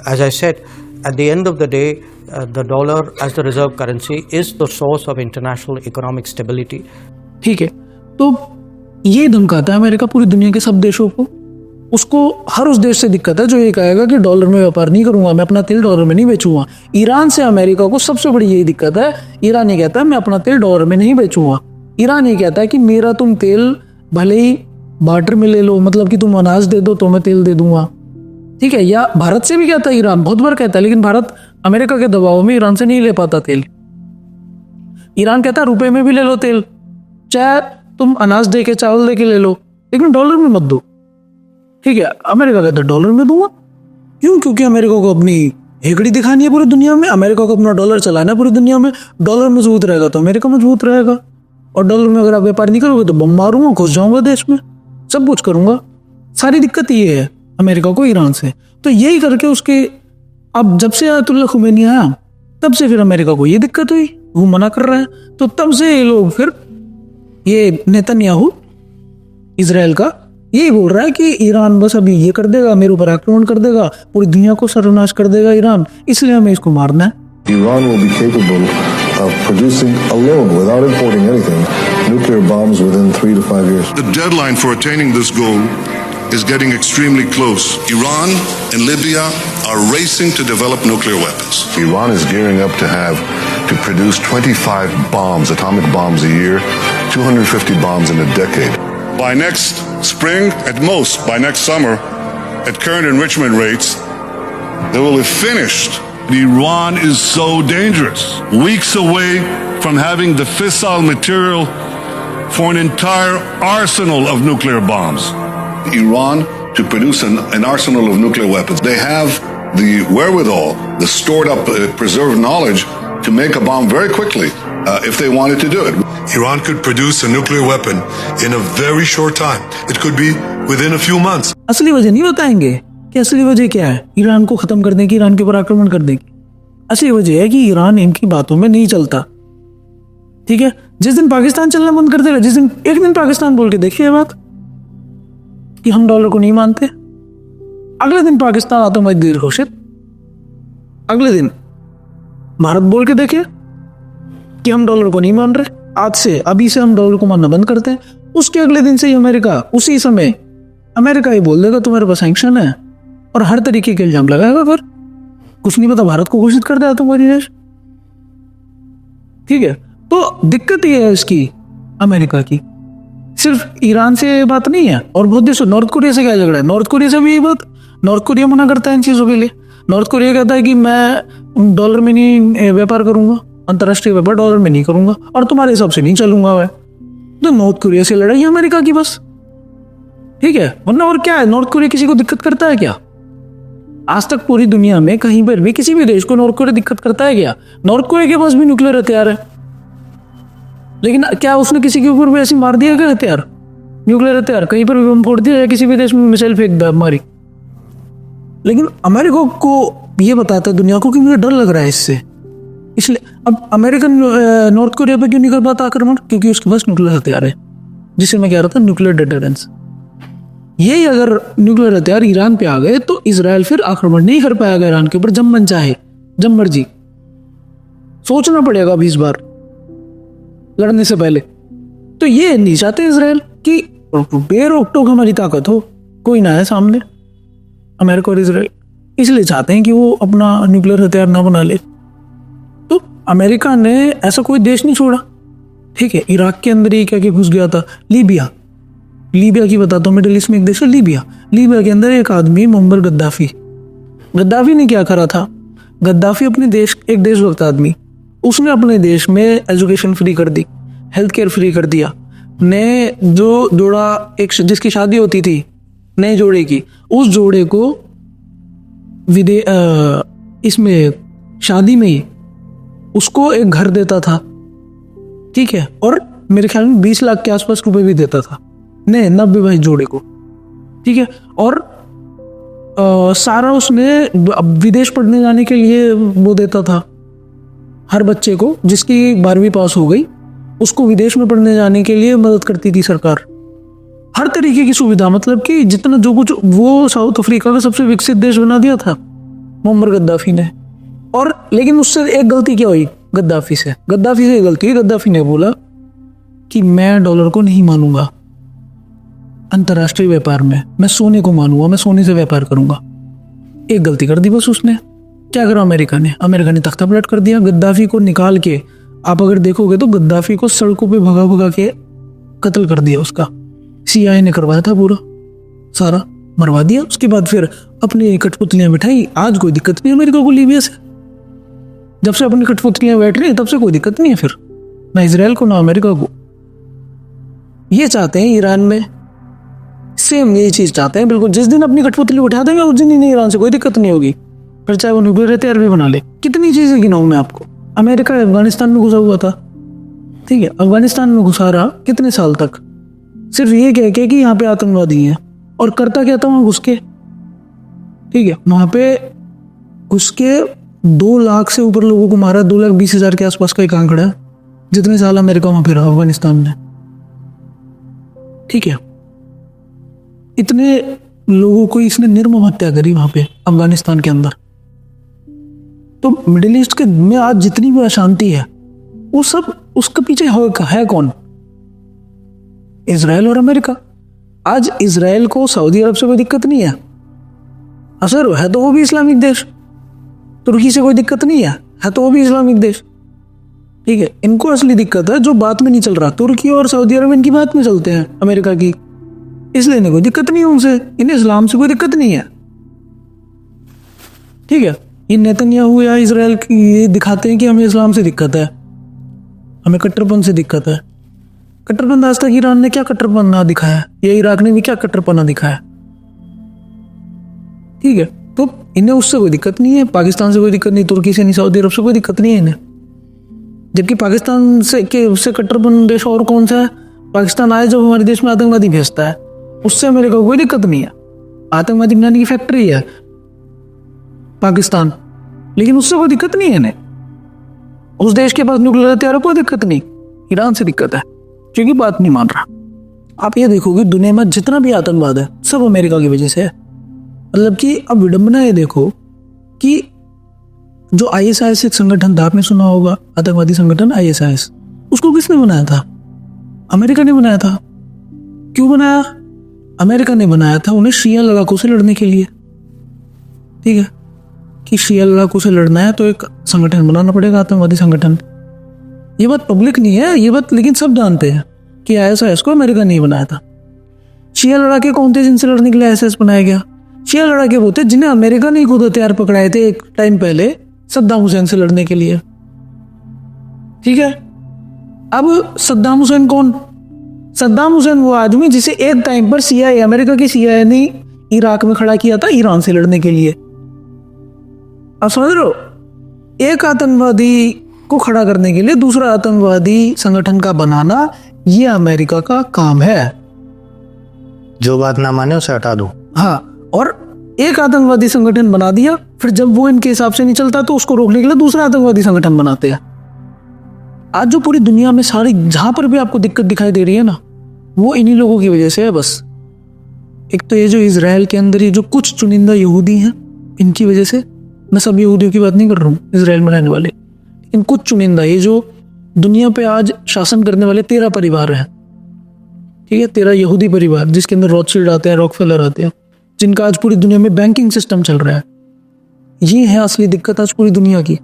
Speaker 10: As I said, at the end of the day, the dollar as the reserve currency is the source of international economic stability.
Speaker 1: ठीक है, तो ये धमकाता है America पूरी दुनिया के सब देशों को। उसको हर उस देश से दिक्कत है जो ये कहेगा कि डॉलर में व्यापार नहीं करूंगा, मैं अपना तेल डॉलर में नहीं बेचूंगा। ईरान से अमेरिका को सबसे बड़ी यही दिक्कत है। ईरान ये कहता है मैं अपना तेल डॉलर में नहीं बेचूंगा। ईरान ये कहता है कि मेरा तुम तेल भले ही बार्टर में ले लो, मतलब कि तुम अनाज दे दो तो मैं तेल दे दूंगा, ठीक है। या भारत से भी कहता है ईरान, बहुत बार कहता है, लेकिन भारत अमेरिका के दबाव में ईरान से नहीं ले पाता तेल। ईरान कहता है रुपए में भी ले लो तेल, चाहे तुम अनाज दे के चावल दे के ले लो, लेकिन डॉलर में मत दो, ठीक है। अमेरिका कहता है डॉलर में दूंगा। क्यों? क्योंकि अमेरिका को अपनी हेकड़ी दिखानी है पूरी दुनिया में, अमेरिका को अपना डॉलर चलाना है पूरी दुनिया में। डॉलर मजबूत रहेगा तो अमेरिका मजबूत रहेगा, और डॉलर में अगर आप व्यापार नहीं करोगे तो बम मारूंगा, घुस जाऊंगा देश में, सब कुछ करूंगा। सारी दिक्कत ये है अमेरिका को ईरान से। तो यही करके उसके अब जब से आयतुल्लाह खुमैनी आया तब से फिर अमेरिका को ये दिक्कत हुई, वो मना कर रहा है। तो तब से ये लोग फिर ये नेतन्याहू इजराइल का यही बोल रहा है कि ईरान बस अभी ये कर देगा, मेरे ऊपर आक्रमण कर देगा, पूरी दुनिया को सर्वनाश कर देगा ईरान, इसलिए हमें इसको मारना है।
Speaker 11: Iran will be capable of producing alone, without importing anything, nuclear bombs within 3 to 5 years.
Speaker 8: The deadline for attaining this goal is getting extremely close. Iran and Libya are racing to develop nuclear weapons.
Speaker 11: Iran is gearing up to produce 25 bombs, atomic bombs a year, 250 bombs in a decade.
Speaker 8: By next spring, at most, by next summer, at current enrichment rates, they will have finished.
Speaker 12: Iran is so dangerous. Weeks away from having the fissile material for an entire arsenal of nuclear bombs.
Speaker 8: Iran to produce an arsenal of nuclear weapons. They have the wherewithal, the stored up, preserved knowledge to make a bomb very quickly if they wanted to do it.
Speaker 11: Iran could produce a nuclear weapon in a very short time. It could be within a few months.
Speaker 1: असली वजह नहीं बताएंगे कि असली वजह क्या है Iran को खत्म करने की, ईरान के ऊपर आक्रमण करने की। असली वजह है कि ईरान इनकी बातों में नहीं चलता। ठीक है, जिस दिन पाकिस्तान चलना बंद कर देगा, जिस दिन एक दिन पाकिस्तान बोल के देखिए बात कि हम डॉलर को नहीं मानते, अगले दिन पाकिस्तान आतंकवादी देश घोषित, अगले दिन भारत बोल के देखे कि हम डॉलर को नहीं मान रहे, आज से अभी से हम डॉलर को मानना बंद करते हैं। उसके अगले दिन से ही अमेरिका, उसी समय अमेरिका ही बोल देगा तुम्हारे पास सैंक्शन है और हर तरीके के इल्जाम लगाएगा। फिर कुछ नहीं पता, भारत को घोषित कर दिया आतंकवादी देश। ठीक है, तो दिक्कत ये है इसकी अमेरिका की, सिर्फ ईरान से बात नहीं है और बहुत देशों, नॉर्थ कोरिया से क्या झगड़ा है, नॉर्थ कोरिया से भी यही बात। नॉर्थ कोरिया मना करता है इन चीज़ों के लिए। नॉर्थ कोरिया कहता है कि मैं डॉलर में नहीं व्यापार करूंगा, अंतर्राष्ट्रीय व्यापार डॉलर में नहीं करूंगा और तुम्हारे हिसाब से नहीं चलूंगा मैं। तो नॉर्थ कोरिया से लड़ाई है अमेरिका की बस। ठीक है, वरना और क्या है, नॉर्थ कोरिया किसी को दिक्कत करता है क्या? आज तक पूरी दुनिया में कहीं पर भी किसी भी देश को नॉर्थ कोरिया दिक्कत करता है क्या? नॉर्थ कोरिया के पास भी न्यूक्लियर हथियार है, लेकिन क्या उसने किसी के ऊपर भी ऐसी मार दिया क्या हथियार, न्यूक्लियर हथियार? कहीं पर भी बम फोड़ दिया या किसी भी देश में मिसाइल फेंक दिया मारी? लेकिन अमेरिका को ये बताता है दुनिया को कि मुझे डर लग रहा है इससे, इसलिए अब अमेरिकन नॉर्थ कोरिया पे क्यों नहीं कर पाता आक्रमण? क्योंकि उसके पास न्यूक्लियर हथियार है, जिसे मैं कह रहा था न्यूक्लियर डिटरेंस। यही अगर न्यूक्लियर हथियार ईरान पे आ गए तो इजराइल फिर आक्रमण नहीं कर पाएगा ईरान के ऊपर, जब मन चाहे, जब मर्जी। सोचना पड़ेगा अभी इस बार लड़ने से पहले। तो ये नहीं चाहते इजराइल कि बेरोक टोक हमारी ताकत हो, कोई ना है सामने, अमेरिका और इजराइल, इसलिए चाहते हैं कि वो अपना न्यूक्लियर हथियार ना बना ले। तो अमेरिका ने ऐसा कोई देश नहीं छोड़ा। ठीक है, इराक के अंदर ही क्या क्या घुस गया था, लीबिया की बताता हूँ, मिडिल ईस्ट में एक देश है लीबिया के अंदर एक आदमी मुअम्मर गद्दाफी ने क्या करा था? गद्दाफी अपने देश, एक देशभक्त आदमी, उसने अपने देश में एजुकेशन फ्री कर दी, हेल्थ केयर फ्री कर दिया, नए जो जोड़ा एक जिसकी शादी होती थी नए जोड़े की, उस जोड़े को इसमें शादी में ही उसको एक घर देता था। ठीक है, और मेरे ख्याल में 20 लाख के आसपास रुपए भी देता था नए नवविवाहित जोड़े को। ठीक है, और सारा उसने विदेश पढ़ने जाने के लिए वो देता था हर बच्चे को, जिसकी 12वीं पास हो गई उसको विदेश में पढ़ने जाने के लिए मदद करती थी सरकार, हर तरीके की सुविधा, मतलब कि जितना जो कुछ, वो साउथ अफ्रीका का सबसे विकसित देश बना दिया था मुअम्मर गद्दाफी ने। और लेकिन उससे एक गलती क्या हुई गद्दाफी से गलती हुई, गद्दाफी ने बोला कि मैं डॉलर को नहीं मानूंगा अंतर्राष्ट्रीय व्यापार में, मैं सोने को मानूंगा, मैं सोने से व्यापार करूंगा। एक गलती कर दी बस उसने। क्या करा अमेरिका ने तख्ता पलट कर दिया, गद्दाफी को निकाल के। आप अगर देखोगे तो गद्दाफी को सड़कों पे भगा के कत्ल कर दिया, उसका CIA ने करवाया था, पूरा सारा मरवा दिया। उसके बाद फिर अपनी कठपुतलियां बिठाई, आज कोई दिक्कत नहीं अमेरिका को लीबिया से, जब से अपनी कठपुतलियां बैठ रही है तब से कोई दिक्कत नहीं है फिर, ना इसराइल को ना अमेरिका को। ये चाहते हैं ईरान में, सेम यही चीज चाहते हैं बिल्कुल। जिस दिन अपनी कठपुतली उठा देंगे उस दिन ही ईरान से कोई दिक्कत नहीं होगी, फिर चाहे वो न्यूक्लियर हथियार भी बना ले। कितनी चीजें गिनाऊं मैं आपको। अमेरिका अफगानिस्तान में घुसा हुआ था, ठीक है, अफगानिस्तान में घुसा रहा कितने साल तक, सिर्फ ये कह के कि यहाँ पे आतंकवादी हैं, और करता क्या था वहां घुस के। ठीक है, वहां पे घुस के 2 लाख से ऊपर लोगों को मारा, 2,20,000 के आसपास का एक आंकड़ा है, जितने साल अमेरिका वहां पे रहा अफगानिस्तान में। ठीक है, इतने लोगों को इसने निर्मम हत्या करी वहां पे अफगानिस्तान के अंदर। तो मिडिल ईस्ट के में आज जितनी भी अशांति है वो सब उसके पीछे है कौन? इजराइल और अमेरिका। आज इजराइल को सऊदी अरब से कोई दिक्कत नहीं है, असर है तो वो भी इस्लामिक देश, तुर्की से कोई दिक्कत नहीं है तो वो भी इस्लामिक देश। ठीक है, इनको असली दिक्कत है जो बात में नहीं चल रहा। तुर्की और सऊदी अरब इनकी बात में चलते हैं अमेरिका की, इसलिए इन्हें कोई दिक्कत नहीं है उनसे, इन्हें इस्लाम से कोई दिक्कत नहीं है। ठीक है, ये नेतन्याहू या इजराइल की ये दिखाते हैं कि हमें इस्लाम से दिक्कत है, हमें कट्टरपन से दिक्कत है। कट्टरपन आज तक ईरान ने क्या कट्टरपना दिखाया, या इराक ने भी क्या कट्टरपना दिखाया? ठीक है, तो इन्हें उससे कोई दिक्कत नहीं है, पाकिस्तान से कोई दिक्कत नहीं, तुर्की से नहीं, सऊदी अरब से कोई दिक्कत नहीं है इन्हें। जबकि पाकिस्तान से उससे कट्टरपंथी देश और कौन सा है? पाकिस्तान आए जब हमारे देश में आतंकवादी भेजता है, उससे अमेरिका को कोई दिक्कत नहीं है। आतंकवादी बनाने की फैक्ट्री है पाकिस्तान, लेकिन उससे कोई दिक्कत नहीं है इन्हें। उस देश के पास न्यूक्लियर हथियार, कोई दिक्कत नहीं। ईरान से दिक्कत है क्योंकि बात नहीं मान रहा। आप ये देखोगे दुनिया में जितना भी आतंकवाद है सब अमेरिका की वजह से है। मतलब कि अब विडंबना ये देखो कि जो ISIS एक संगठन था, आपने सुना होगा, आतंकवादी संगठन ISIS, उसको किसने बनाया था? अमेरिका ने बनाया था। क्यों बनाया? अमेरिका ने बनाया था उन्हें शिया लड़ाकों से लड़ने के लिए। ठीक है, कि शिया लड़ाकों से लड़ना है तो एक संगठन बनाना पड़ेगा, आतंकवादी संगठन। ये बात पब्लिक नहीं है, ये बात लेकिन सब जानते हैं कि ISIS को अमेरिका नहीं बनाया था। शिया लड़ाके कौन थे जिनसे लड़ने के लिए ISIS बनाया गया? शिया लड़ाके वो थे जिन्हें अमेरिका ने खुद हथियार पकड़ाए थे एक टाइम पहले सद्दाम हुसैन से लड़ने के लिए। ठीक है, अब सद्दाम हुसैन कौन? सद्दाम हुसैन वो आदमी जिसे एक टाइम पर CIA, अमेरिका की CIA ने इराक में खड़ा किया था ईरान से लड़ने के लिए। आप समझ रहे हो? एक आतंकवादी को खड़ा करने के लिए दूसरा आतंकवादी संगठन का बनाना, ये अमेरिका का काम है।
Speaker 2: जो बात ना माने उसे हटा दो।
Speaker 1: हाँ, और एक आतंकवादी संगठन बना दिया, फिर जब वो इनके हिसाब से नहीं चलता तो उसको रोकने के लिए दूसरा आतंकवादी संगठन बनाते हैं। आज जो पूरी दुनिया में सारी जहां पर भी आपको दिक्कत दिखाई दे रही है ना, वो इन्हीं लोगों की वजह से है बस। एक तो ये जो इजराइल के अंदर ये जो कुछ चुनिंदा यहूदी हैं, इनकी वजह से, मैं सब यहूदियों की बात नहीं कर रहा हूँ, इजराइल में रहने वाले, लेकिन कुछ चुनिंदा, ये जो दुनिया पे आज शासन करने वाले 13 परिवार हैं। ठीक है, 13 यहूदी परिवार, जिसके अंदर रॉथशिल्ड आते हैं, रॉकफेलर आते हैं, जिनका आज पूरी दुनिया में बैंकिंग सिस्टम चल रहा है। ये है असली दिक्कत आज पूरी दुनिया की।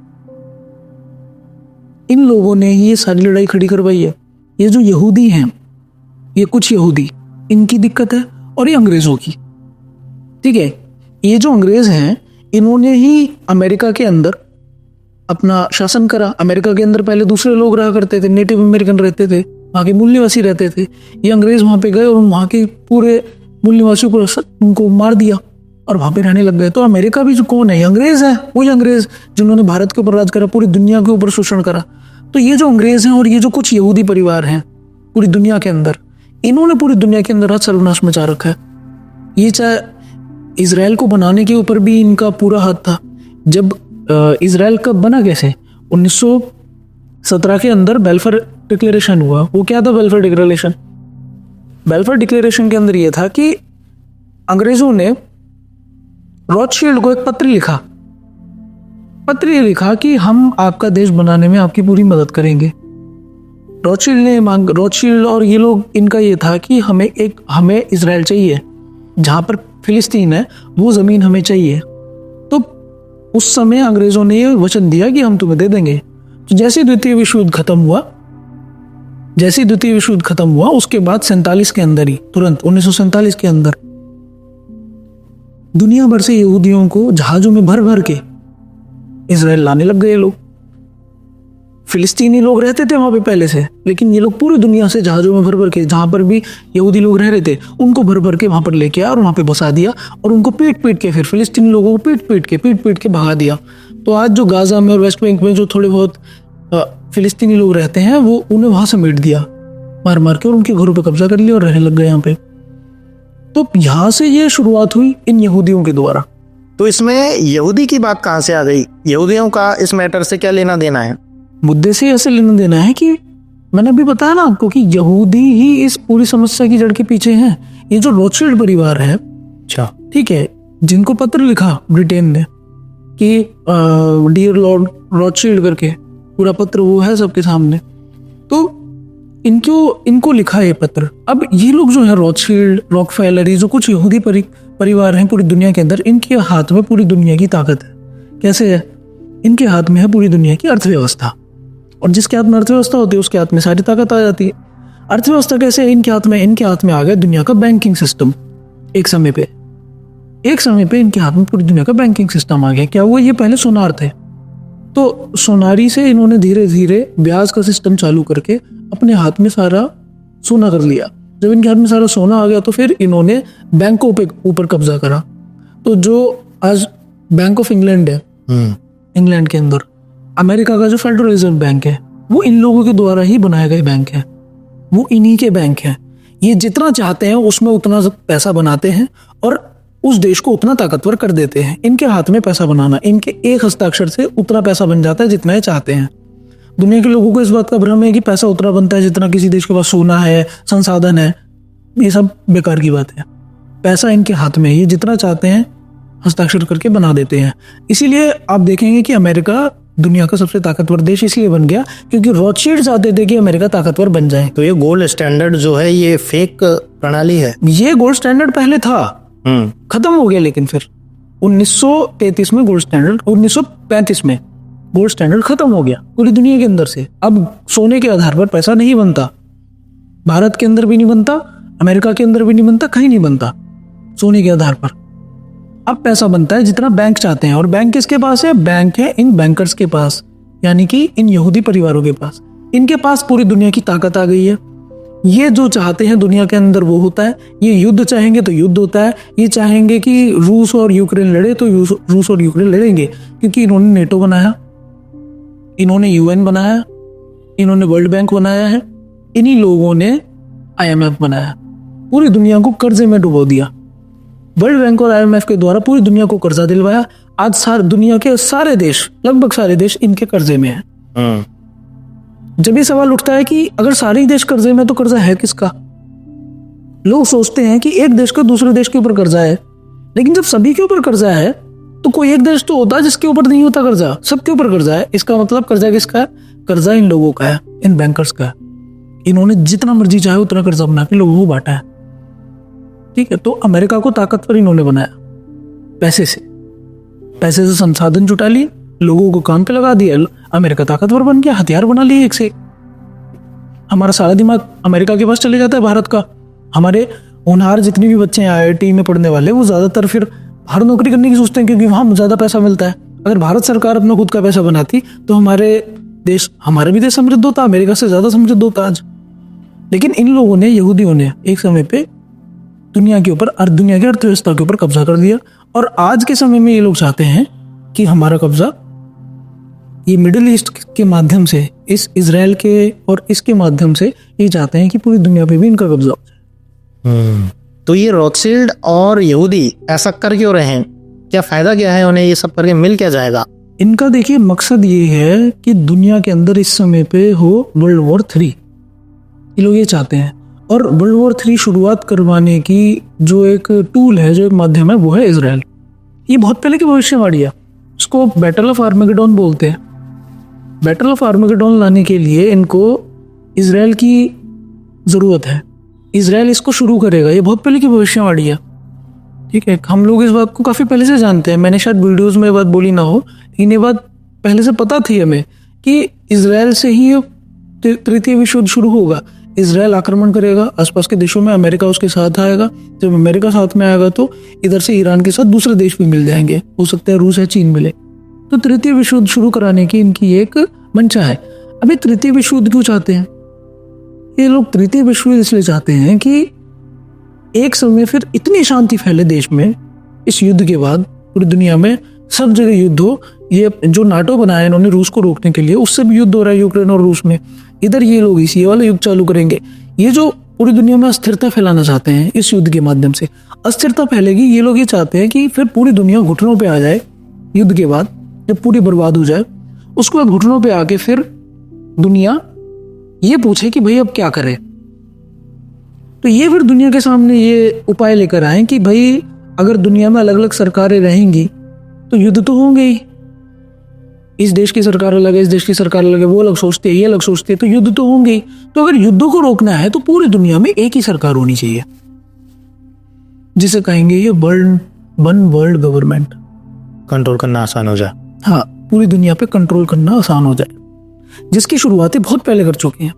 Speaker 1: इन लोगों ने ही ये सारी लड़ाई खड़ी करवाई है। ये जो यहूदी हैं, ये कुछ यहूदी, इनकी दिक्कत है, और ये अंग्रेजों की। ठीक है, ये जो अंग्रेज हैं, इन्होंने ही अमेरिका के अंदर अपना शासन करा। अमेरिका के अंदर पहले दूसरे लोग रहा करते थे, नेटिव अमेरिकन रहते थे, वहाँ के मूल निवासी रहते थे। ये अंग्रेज वहाँ पे गए और वहाँ के पूरे मूल निवासियों को उनको मार दिया और वहाँ पे रहने लग गए। तो अमेरिका भी जो कौन है? अंग्रेज है, वही अंग्रेज जिन्होंने भारत के ऊपर राज करा, पूरी दुनिया के ऊपर शोषण करा। तो ये जो अंग्रेज हैं और ये जो कुछ यहूदी परिवार हैं पूरी दुनिया के अंदर, इन्होंने पूरी दुनिया के अंदर आज सर्वनाश मचा रखा है। ये चाहे इजराइल को बनाने के ऊपर भी इनका पूरा हाथ था। जब इजराइल कब बना, कैसे? 1917 के अंदर बेल्फर डिक्लेरेशन हुआ। वो क्या था बेल्फर डिक्लेरेशन? बेल्फर डिक्लेरेशन के अंदर ये था कि अंग्रेजों ने रॉथशिल्ड को एक पत्र लिखा। पत्र ये लिखा कि हम आपका देश बनाने में आपकी पूरी मदद करेंगे। रॉथशिल्ड और ये लोग, इनका ये था कि हमें इजराइल चाहिए, जहाँ पर फिलिस्तीन है वो ज़मीन हमें चाहिए। तो उस समय अंग्रेज़ों ने ये वचन दिया कि हम तुम्हें दे देंगे। तो जैसे द्वितीय विश्व युद्ध खत्म हुआ, उसके बाद 47 के अंदर ही, तुरंत 1947 के अंदर दुनिया भर से यहूदियों को जहाज़ों में भर भर के इजराइल लाने लग गए लोग। फिलिस्तीनी लोग रहते थे वहाँ पे पहले से, लेकिन ये लोग पूरी दुनिया से जहाज़ों में भर भर के, जहाँ पर भी यहूदी लोग रह रहे थे उनको भर भर के वहाँ पर लेके आया और वहाँ पे बसा दिया, और उनको पीट पीट के, फिर फिलिस्तीनी लोगों को पीट पीट के भगा दिया। तो आज जो गाजा में और वेस्ट बैंक में जो थोड़े बहुत फिलिस्तीनी लोग रहते हैं, वो उन्हें वहाँ समेट दिया मार मार के, और उनके घरों पर कब्जा कर लिया और रहने लग गए यहाँ पे। तो यहाँ से ये शुरुआत हुई इन यहूदियों के द्वारा।
Speaker 2: तो इसमें यहूदी की बात कहाँ से आ गई? यहूदियों का इस मैटर से क्या लेना देना है?
Speaker 1: मुद्दे से ऐसे लेना देना है कि मैंने अभी बताया ना आपको कि यहूदी ही इस पूरी समस्या की जड़ के पीछे हैं। ये जो रॉथशिल्ड परिवार है,
Speaker 2: अच्छा,
Speaker 1: ठीक है, जिनको पत्र लिखा ब्रिटेन ने कि डियर लॉर्ड रॉथशिल्ड करके, पूरा पत्र वो है सबके सामने, तो इनको लिखा है पत्र। अब ये लोग जो है रॉथशिल्ड, रॉकफेलर, ये जो कुछ यहूदी परिवार हैं पूरी दुनिया के अंदर, इनके हाथ में पूरी दुनिया की ताकत है। कैसे है? इनके हाथ में है पूरी दुनिया की अर्थव्यवस्था, और जिसके हाथ में अर्थव्यवस्था होती है उसके हाथ में सारी ताकत आ जाती है। अर्थव्यवस्था कैसे है इनके हाथ में? इनके हाथ में आ गया दुनिया का बैंकिंग सिस्टम। एक समय पे इनके हाथ में पूरी दुनिया का बैंकिंग सिस्टम आ गया। क्या हुआ? ये पहले सोनार थे, तो सोनारी से इन्होंने धीरे धीरे ब्याज का सिस्टम चालू करके अपने हाथ में सारा सोना कर लिया। जब इनके हाथ में सारा सोना आ गया तो फिर इन्होंने बैंकों पे ऊपर कब्जा करा। तो जो आज बैंक ऑफ इंग्लैंड है, इंग्लैंड के अंदर, अमेरिका का जो फेडरल रिजर्व बैंक है, वो इन लोगों के द्वारा ही बनाए गए बैंक हैं, वो इन्हीं के बैंक हैं। ये जितना चाहते हैं उसमें उतना पैसा बनाते हैं और उस देश को उतना ताकतवर कर देते हैं। इनके हाथ में पैसा बनाना, इनके एक हस्ताक्षर से उतना पैसा बन जाता है जितना ये चाहते हैं। दुनिया के लोगों को इस बात का भ्रम है कि पैसा उतना बनता है जितना किसी देश के पास सोना है, संसाधन है। ये सब बेकार की बात है। पैसा इनके हाथ में, ये जितना चाहते हैं हस्ताक्षर करके बना देते हैं। इसीलिए आप देखेंगे कि अमेरिका दुनिया का सबसे ताकतवर देश इसलिए बन गया क्योंकि रॉथशील्ड चाहते थे कि अमेरिका ताकतवर बन जाए।
Speaker 2: तो ये गोल्ड स्टैंडर्ड जो है ये फेक प्रणाली है।
Speaker 1: ये गोल्ड स्टैंडर्ड पहले था, खत्म हो गया, लेकिन फिर 1933 में गोल्ड स्टैंडर्ड, 1935 में गोल्ड स्टैंडर्ड खत्म हो गया पूरी दुनिया के अंदर से। अब सोने के आधार पर पैसा नहीं बनता, भारत के अंदर भी नहीं बनता, अमेरिका के अंदर भी नहीं बनता, कहीं नहीं बनता सोने के आधार पर। अब पैसा बनता है जितना बैंक चाहते हैं, और बैंक किसके पास है? बैंक है इन बैंकर्स के पास, यानी कि इन यहूदी परिवारों के पास। इनके पास पूरी दुनिया की ताकत आ गई है। ये जो चाहते हैं दुनिया के अंदर वो होता है। ये युद्ध चाहेंगे तो युद्ध होता है। ये चाहेंगे कि रूस और यूक्रेन लड़े तो रूस और यूक्रेन लड़ेंगे, क्योंकि इन्होंने नेटो बनाया, इन्होंने यूएन बनाया, इन्होंने वर्ल्ड बैंक बनाया है, इन्हीं लोगों ने IMF बनाया, पूरी दुनिया को कर्जे में डुबो दिया। वर्ल्ड बैंक और IMF के द्वारा पूरी दुनिया को कर्जा दिलवाया। आज सारी दुनिया के सारे देश, लगभग सारे देश इनके कर्जे में हैं। जब ये सवाल उठता है कि अगर सारे देश कर्जे में तो कर्जा है किसका? लोग सोचते हैं कि एक देश का दूसरे देश के ऊपर कर्जा है, लेकिन जब सभी के ऊपर कर्जा है तो कोई एक देश तो होता है जिसके ऊपर नहीं होता कर्जा, सबके ऊपर कर्जा है। इसका मतलब कर्जा किसका है? कर्जा इन लोगों का है, इन बैंकर्स का है। इन्होंने जितना मर्जी चाहे उतना कर्जा बना के लोगों को बांटा है। ठीक है, तो अमेरिका को ताकतवर इन्होंने बनाया पैसे से संसाधन जुटा लिए, लोगों को काम पे लगा दिया, अमेरिका ताकतवर बन गया, हथियार बना लिए एक से। हमारा सारा दिमाग अमेरिका के पास चले जाता है भारत का। हमारे होनहार जितने भी बच्चे हैं IIT में पढ़ने वाले, वो ज्यादातर फिर बाहर नौकरी करने की सोचते हैं क्योंकि वहां ज्यादा पैसा मिलता है। अगर भारत सरकार अपना खुद का पैसा बनाती तो हमारा भी देश समृद्ध होता, अमेरिका से ज्यादा समृद्ध होता आज। लेकिन इन लोगों ने, यहूदियों ने एक समय पे दुनिया के ऊपर और दुनिया की अर्थव्यवस्था के ऊपर कब्जा कर दिया। और आज के समय में ये लोग चाहते हैं कि हमारा कब्जा ये मिडिल ईस्ट के माध्यम से, इस इजराइल के और इसके माध्यम से ये चाहते हैं कि पूरी दुनिया पे भी इनका कब्जा हो जाए।
Speaker 2: तो ये रॉथशील्ड और यहूदी ऐसा कर क्यों रहे हैं? क्या फायदा क्या है उन्हें? ये सब करके मिल क्या जाएगा?
Speaker 1: इनका देखिए मकसद ये है कि दुनिया के अंदर इस समय पे हो वर्ल्ड वॉर 3। ये लोग ये चाहते हैं। और वर्ल्ड वॉर 3 शुरुआत करवाने की जो एक टूल है, जो एक माध्यम है, वो है इजराइल। ये बहुत पहले की भविष्यवाणी है, इसको बैटल ऑफ आर्मेगेडोन बोलते हैं। बैटल ऑफ आर्मेगेडोन लाने के लिए इनको इजराइल की जरूरत है। इजराइल इसको शुरू करेगा, ये बहुत पहले की भविष्यवाणी है। ठीक है, हम लोग इस बात को काफी पहले से जानते हैं। मैंने शायद वीडियोस में बात बोली ना हो, लेकिन ये बात पहले से पता थी हमें कि इजराइल से ही तृतीय विश्व युद्ध शुरू होगा। इजराइल आक्रमण करेगा आसपास के देशों में, अमेरिका उसके साथ आएगा। जब अमेरिका साथ में आएगा तो इधर से ईरान के साथ दूसरे देश भी मिल जाएंगे, हो सकता है रूस या चीन मिले। तो तृतीय विश्व युद्ध शुरू कराने की इनकी एक मंशा है। अभी तृतीय विश्व युद्ध क्यों चाहते हैं ये लोग? तृतीय विश्व युद्ध इसलिए चाहते हैं कि एक समय फिर इतनी शांति फैले देश में, इस युद्ध के बाद पूरी दुनिया में सब जगह युद्ध हो। ये जो नाटो बनाया इन्होंने रूस को रोकने के लिए, उससे भी युद्ध हो रहा है यूक्रेन और रूस में। इधर ये लोग इसी वाला युद्ध चालू करेंगे। ये जो पूरी दुनिया में अस्थिरता फैलाना चाहते हैं इस युद्ध के माध्यम से, अस्थिरता फैलेगी। ये लोग ये चाहते हैं कि फिर पूरी दुनिया घुटनों पे आ जाए युद्ध के बाद, जब पूरी बर्बाद हो जाए उसके बाद घुटनों पे आके फिर दुनिया ये पूछे कि भाई अब क्या करें। तो ये फिर दुनिया के सामने ये उपाय लेकर आए कि भाई अगर दुनिया में अलग अलग सरकारें रहेंगी तो युद्ध तो होंगे ही। इस देश की सरकार अलग है, इस देश की सरकार अलग है, वो अलग सोचते हैं, ये अलग सोचते हैं, तो युद्ध तो होंगे ही। तो अगर युद्धों को रोकना है तो पूरी दुनिया में एक ही सरकार होनी चाहिए, जिसे कहेंगे ये वन वर्ल्ड गवर्नमेंट।
Speaker 2: कंट्रोल करना आसान हो जाए।
Speaker 1: हाँ, पूरी दुनिया पे कंट्रोल करना आसान हो जाए, जिसकी शुरुआतें बहुत पहले कर चुके हैं।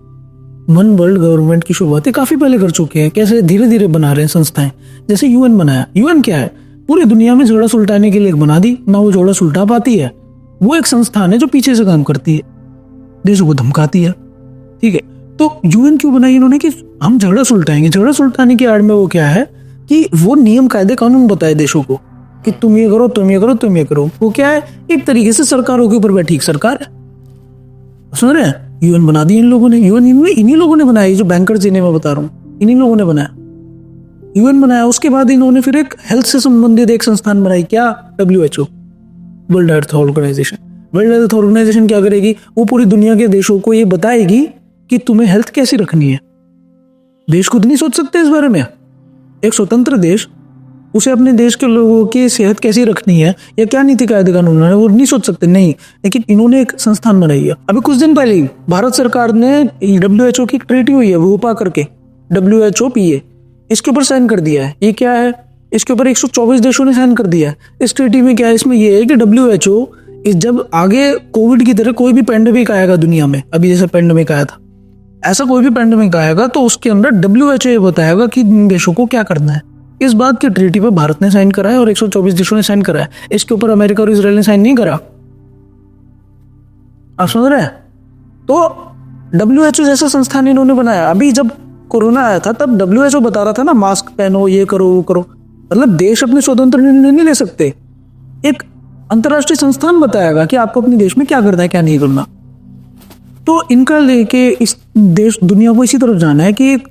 Speaker 1: वन वर्ल्ड गवर्नमेंट की शुरुआतें काफी पहले कर चुके हैं। कैसे धीरे धीरे बना रहे हैं संस्थाएं। जैसे यूएन बनाया। यूएन क्या है? पूरी दुनिया में झगड़ा सुलटाने के लिए बना दी ना, वो झगड़ा सुलटा पाती है। वो एक संस्थान है जो पीछे से काम करती है, देशों को धमकाती है। ठीक है, तो यूएन क्यों बनाई इन्होंने कि हम झगड़ा सुलटाएंगे। झगड़ा सुलटाने की आड़ में वो क्या है कि वो नियम कायदे कानून बताए देशों को कि तुम ये करो, तुम ये करो, तुम ये करो। वो क्या है? एक तरीके से सरकारों के ऊपर बैठी एक सरकार है। सुन रहे हैं? यूएन बना दी इन लोगों ने। यूएन इन्हीं लोगों ने बनाया, जो बैंकर जिन्हें मैं बता रहा हूँ, इन्हीं लोगों ने बनाया, यूएन बनाया। उसके बाद इन्होंने फिर एक हेल्थ से संबंधित एक संस्थान बनाई, क्या? WHO, world health organisation. World health organisation क्या करेगी? वो पूरी दुनिया के देशों को ये बताएगी कि तुम्हें हेल्थ कैसी रखनी है। देश खुद नहीं सोच सकते इस बारे में। एक स्वतंत्र देश, उसे अपने देश के लोगों की सेहत कैसी रखनी है या क्या नीति कायदे कानून है, वो नहीं सोच सकते, नहीं। लेकिन इन्होंने एक संस्थान बनाई है। अभी कुछ दिन पहले ही भारत सरकार ने WHO की ट्रीटी हुई है वोपा करके, WHOPA, इसके ऊपर साइन कर दिया है। ये क्या है? इसके ऊपर 124 देशों ने साइन कर दिया है। इस ट्रीटी में क्या है? इसमें यह है कि WHO जब आगे कोविड की तरह कोई भी पैंडेमिक आएगा दुनिया में, अभी जैसे पैंडेमिक आया था, ऐसा कोई भी पैंडेमिक आएगा तो उसके अंदर WHO ये बताएगा कि देशों को क्या करना है। इस बात की ट्रीटी पर भारत ने साइन करा है और 124 देशों ने साइन करा है। इसके ऊपर अमेरिका और इजराइल ने साइन नहीं करा। आप समझ रहे हैं? तो WHO जैसा संस्थान इन्होंने बनाया। अभी जब कोरोना आया था तब WHO बता रहा था ना, मास्क पहनो, ये करो, वो करो। मतलब देश अपने स्वतंत्र निर्णय नहीं ले सकते, एक अंतर्राष्ट्रीय संस्थान बताएगा कि आपको अपने देश में क्या करना है, क्या नहीं करना। तो इनका लेके इस देश दुनिया को इसी तरफ जाना है कि एक